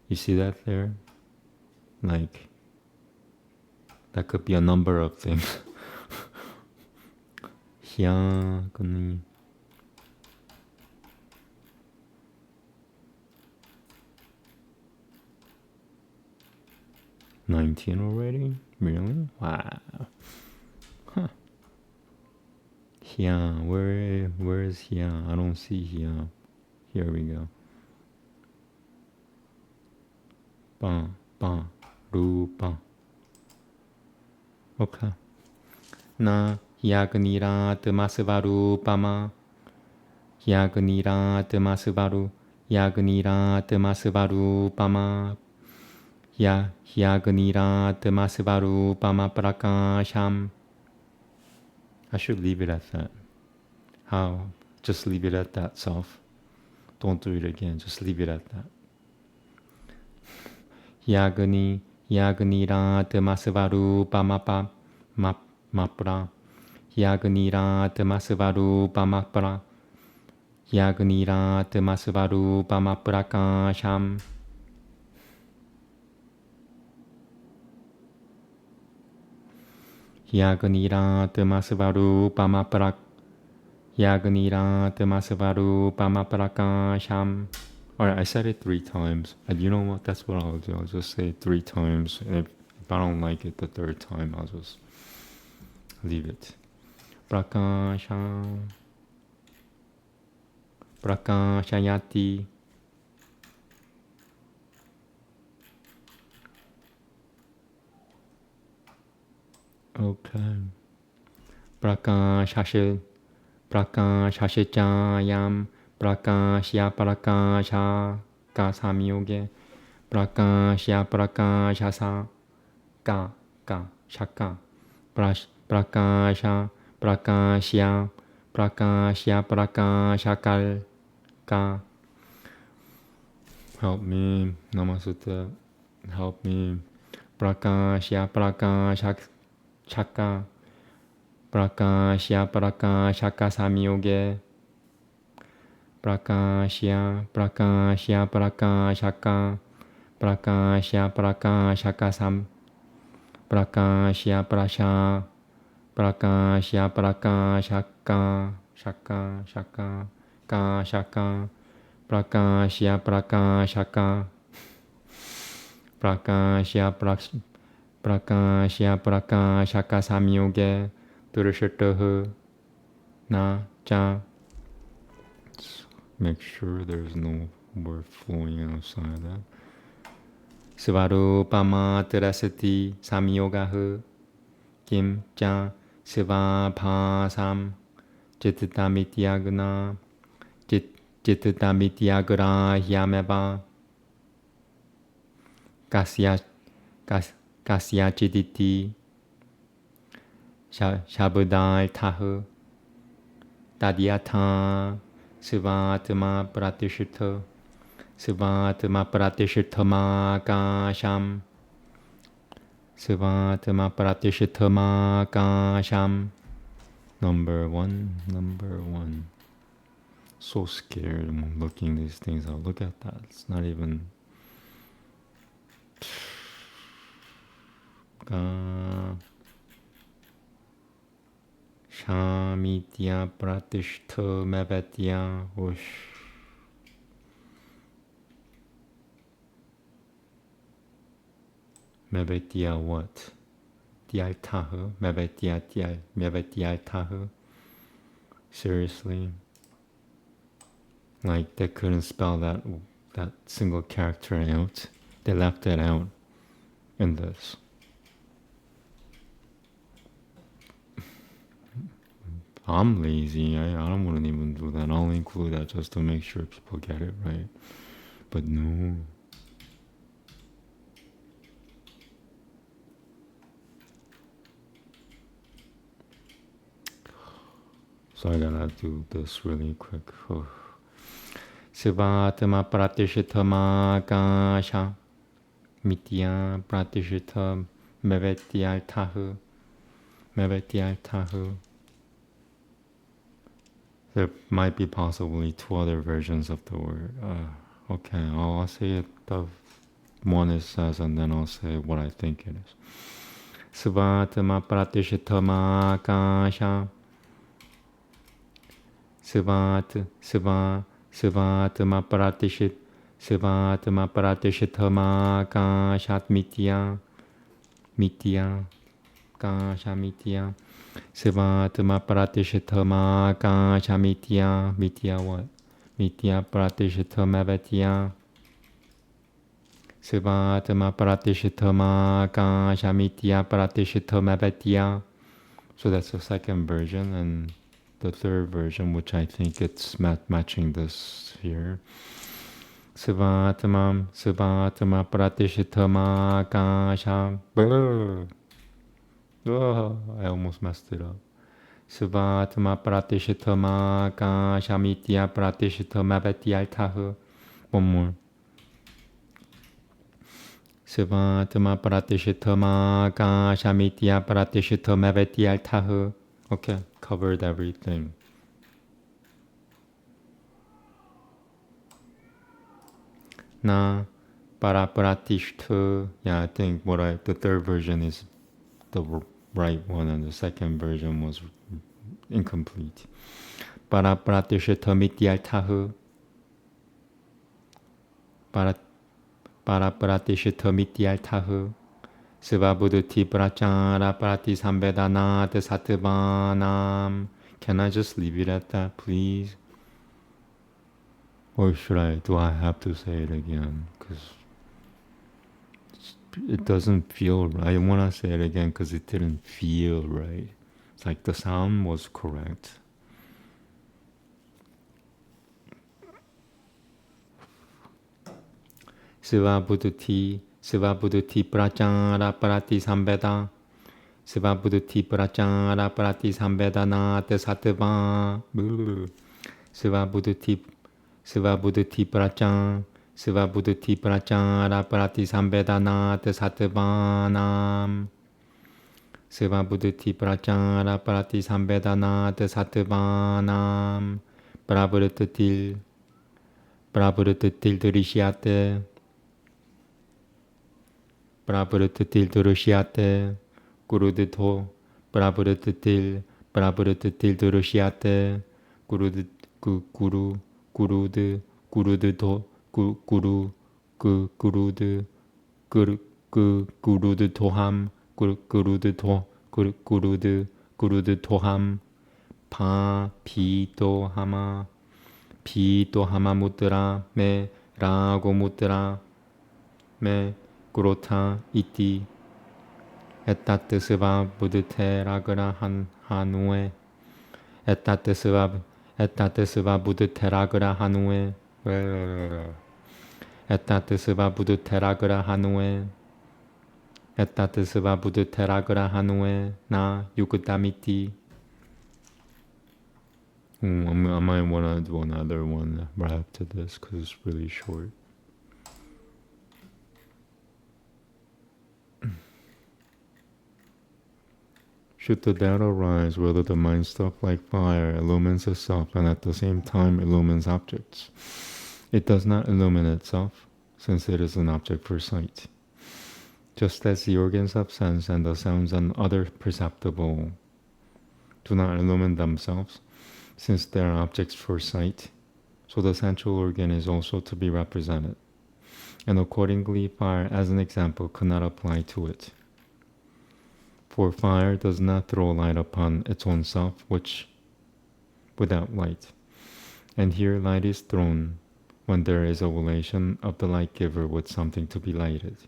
You see that there? Like, that could be a number of things. Hyagni. $19 already? Really? Wow. Huh. Hya. Where is Hya? I don't see Hya. Here we go. Ba rupa. Okay. Na yagnirat masvarupama. Yagnirat masvarupama. Yagnirat masvarupama prakasham. I should leave it at that. How? Just leave it at that, self. Don't do it again. Just leave it at that. Yagnirat masvarupama mapra. Yagnirat masvarupama pra. Yagnirat masvarupama prakasham. Yagnirat masvarupama prak. Yagnirat masvarupama prakasham. Alright, I said it 3 times. And you know what? That's what I'll do. I'll just say it 3 times. If I don't like it the 3rd time, I'll just leave it. Prakashayati. Okay. Prakashashachayam. Prakashya prakasha kasamyoge. Prakashya prakashasa ka shaka. Prakashya prakashakal ka. Help me, Namasutta. Help me. Prakashya prakashaka. Prakashya prakashaka samyoge. Prakashya prakashaka. Prakashya prakashaka sam. Prakashya prakashaka shaka ka shaka. Prakashya prakashaka. Prakashya prakashaka samyoge. Durushatahu na cha. make sure there's no word flowing outside that. Svarupama terasati samyogahu kim cha svabhasam jittamitiagna jittamitiagra hyameva kasya chiditi shabudai tahu tadyatha svatma pratishita svatma pratishitama kasham svatma pratishitama kasham. Number one. So scared when looking these things out. Look at that. It's not even Shamitya Pratishta Mevetya Ush. Mevetya what? Dhyaytaha? Mevetyaytaha? Seriously? Like they couldn't spell that single character out. They left it out in this. I'm lazy. I don't want to even do that. I'll include that just to make sure people get it right. But no. So I gotta do this really quick. Sivatma pratishitama kasha mitya pratishita mevetyaltahu. There might be possibly two other versions of the word. Okay, I'll say it the one it says, and then I'll say what I think it is. Sivatma pratishitama kasha. Sivatma pratishitama kashat mitya kasha mitya. Sivatma pratishitama kasha mitya what? Mitya pratishitama vetya. Sivatma pratishitama kasha mitya pratishitama vetya. So that's the second version, and the third version, which I think it's matching this here. Sivatma pratishitama kasha. I almost messed it up. Sivatma pratishitama kasha mitya pratishitama vetyaltahu. One more. Sivatma pratishitama kasha mitya pratishitama vetyaltahu. Okay, covered everything. Na parapratishta. Yeah, I think the third version is the right one, and the second version was incomplete. Parapratishta mityaltahu. Parapratishta mityaltahu. Sivabuddhati prachara prati samvedanat satvanam. Can I just leave it at that, please? Or do I have to say it again? Because it doesn't feel right. I want to say it again because it didn't feel right. It's like the sound was correct. Sivabuddhati prachara prati samveda. Sivabuddhati prachara prati samvedanat satva. Sivabuddhati prachara prati samvedanat satvanam. Sivabuddhati prachara prati samvedanat satvanam. Pravruttatil durishyate. Pravruttatil durishyate. Gurudito. Pravruttatil durishyate. Guruditoham pa pitohama 비 또 하마 묻더라 메 라고 묻더라 메 그렇다 이띠 에따뜨스바 부드테라그라 한 한우에 에따뜨스바 부드테라그라 한우에 에따뜨스바 부드테라그라 한우에 에따뜨스바 부드테라그라 한우에 나 유그다미띠. I might want to do another one right after this because it's really short. Should the doubt arise whether the mind stuff like fire illumines itself and at the same time illumines objects, it does not illumine itself, since it is an object for sight. Just as the organs of sense and the sounds and other perceptible do not illumine themselves, since they are objects for sight, so the sensual organ is also to be represented, and accordingly fire as an example could not apply to it. For fire does not throw light upon its own self without light, and here light is thrown when there is a relation of the light giver with something to be lighted.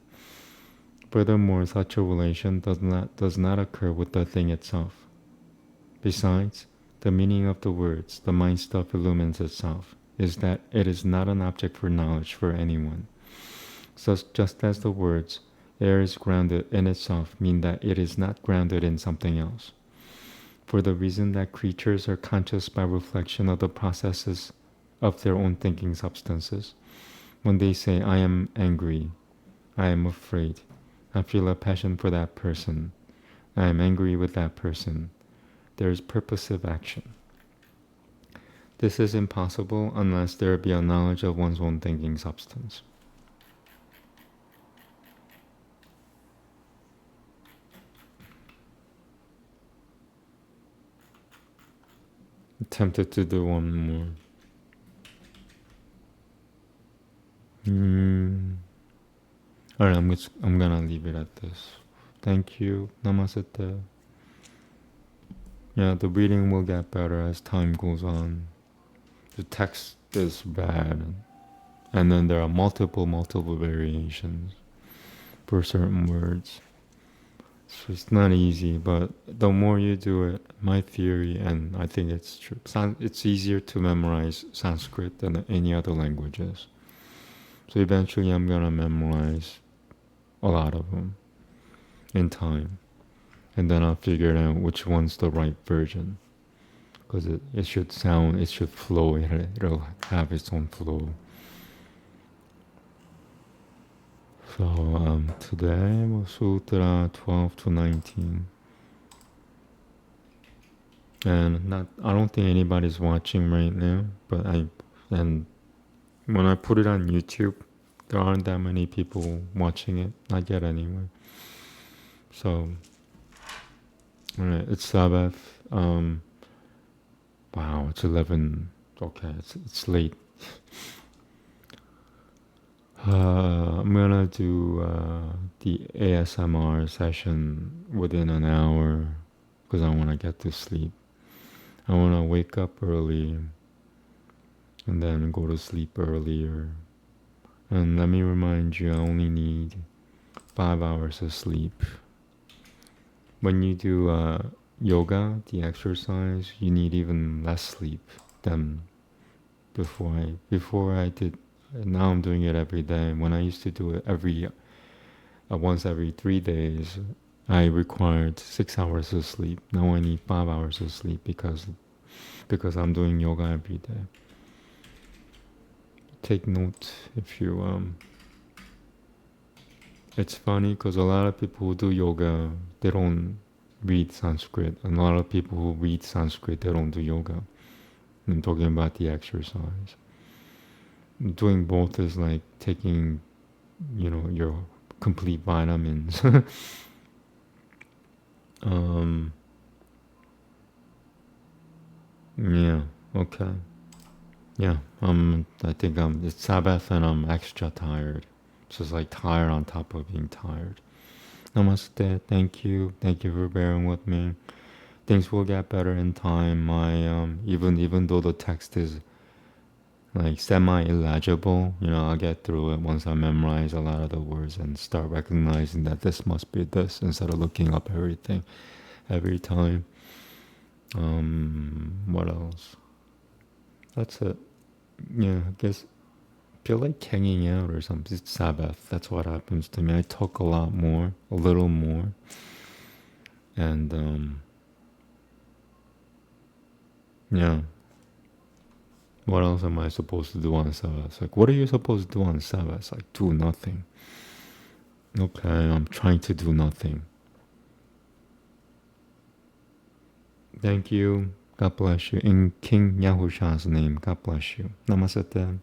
Furthermore, such a relation does not occur with the thing itself. Besides, the meaning of the words, the mind stuff illumines itself, is that it is not an object for knowledge for anyone. So just as the words, air is grounded in itself, mean that it is not grounded in something else. For the reason that creatures are conscious by reflection of the processes of their own thinking substances. When they say, I am angry, I am afraid, I feel a passion for that person, I am angry with that person, there is purposive action. This is impossible unless there be a knowledge of one's own thinking substance. Tempted to do one more. Alright, I'm gonna leave it at this. Thank you. Namaste. Yeah, the reading will get better as time goes on. The text is bad, and then there are multiple variations for certain words. So it's not easy, but the more you do it, my theory, and I think it's true, it's easier to memorize Sanskrit than any other languages. So eventually I'm gonna memorize a lot of them in time. And then I'll figure out which one's the right version. Because it should sound, it should flow, it'll have its own flow. So today was Sutra 12 to 19. And I don't think anybody's watching right now, but when I put it on YouTube, there aren't that many people watching it, not yet anyway. So, alright, it's Sabbath. Wow, it's 11. Okay, it's late. I'm gonna do the ASMR session within an hour because I want to get to sleep. I want to wake up early and then go to sleep earlier. And let me remind you, I only need 5 hours of sleep. When you do yoga, the exercise, you need even less sleep than before I did. Now I'm doing it every day. When I used to do it once every 3 days, I required 6 hours of sleep. Now I need 5 hours of sleep because I'm doing yoga every day. Take note if you it's funny because a lot of people who do yoga, they don't read Sanskrit, and a lot of people who read Sanskrit, they don't do yoga. I'm talking about the exercise. Doing both is like taking, your complete vitamins. Yeah, okay. Yeah, I think it's Sabbath and I'm extra tired. So it's like tired on top of being tired. Namaste, thank you for bearing with me. Things will get better in time. My even though the text is like semi-illegible. I'll get through it once I memorize a lot of the words and start recognizing that this must be this instead of looking up everything every time. What else? That's it. Yeah, I guess feel like hanging out or something. It's Sabbath. That's what happens to me. I talk a lot more, a little more, and yeah. What else am I supposed to do on Sabbath? Like, what are you supposed to do on Sabbath? Like, do nothing. Okay, I'm trying to do nothing. Thank you. God bless you. In King Yahusha's name, God bless you. Namaste.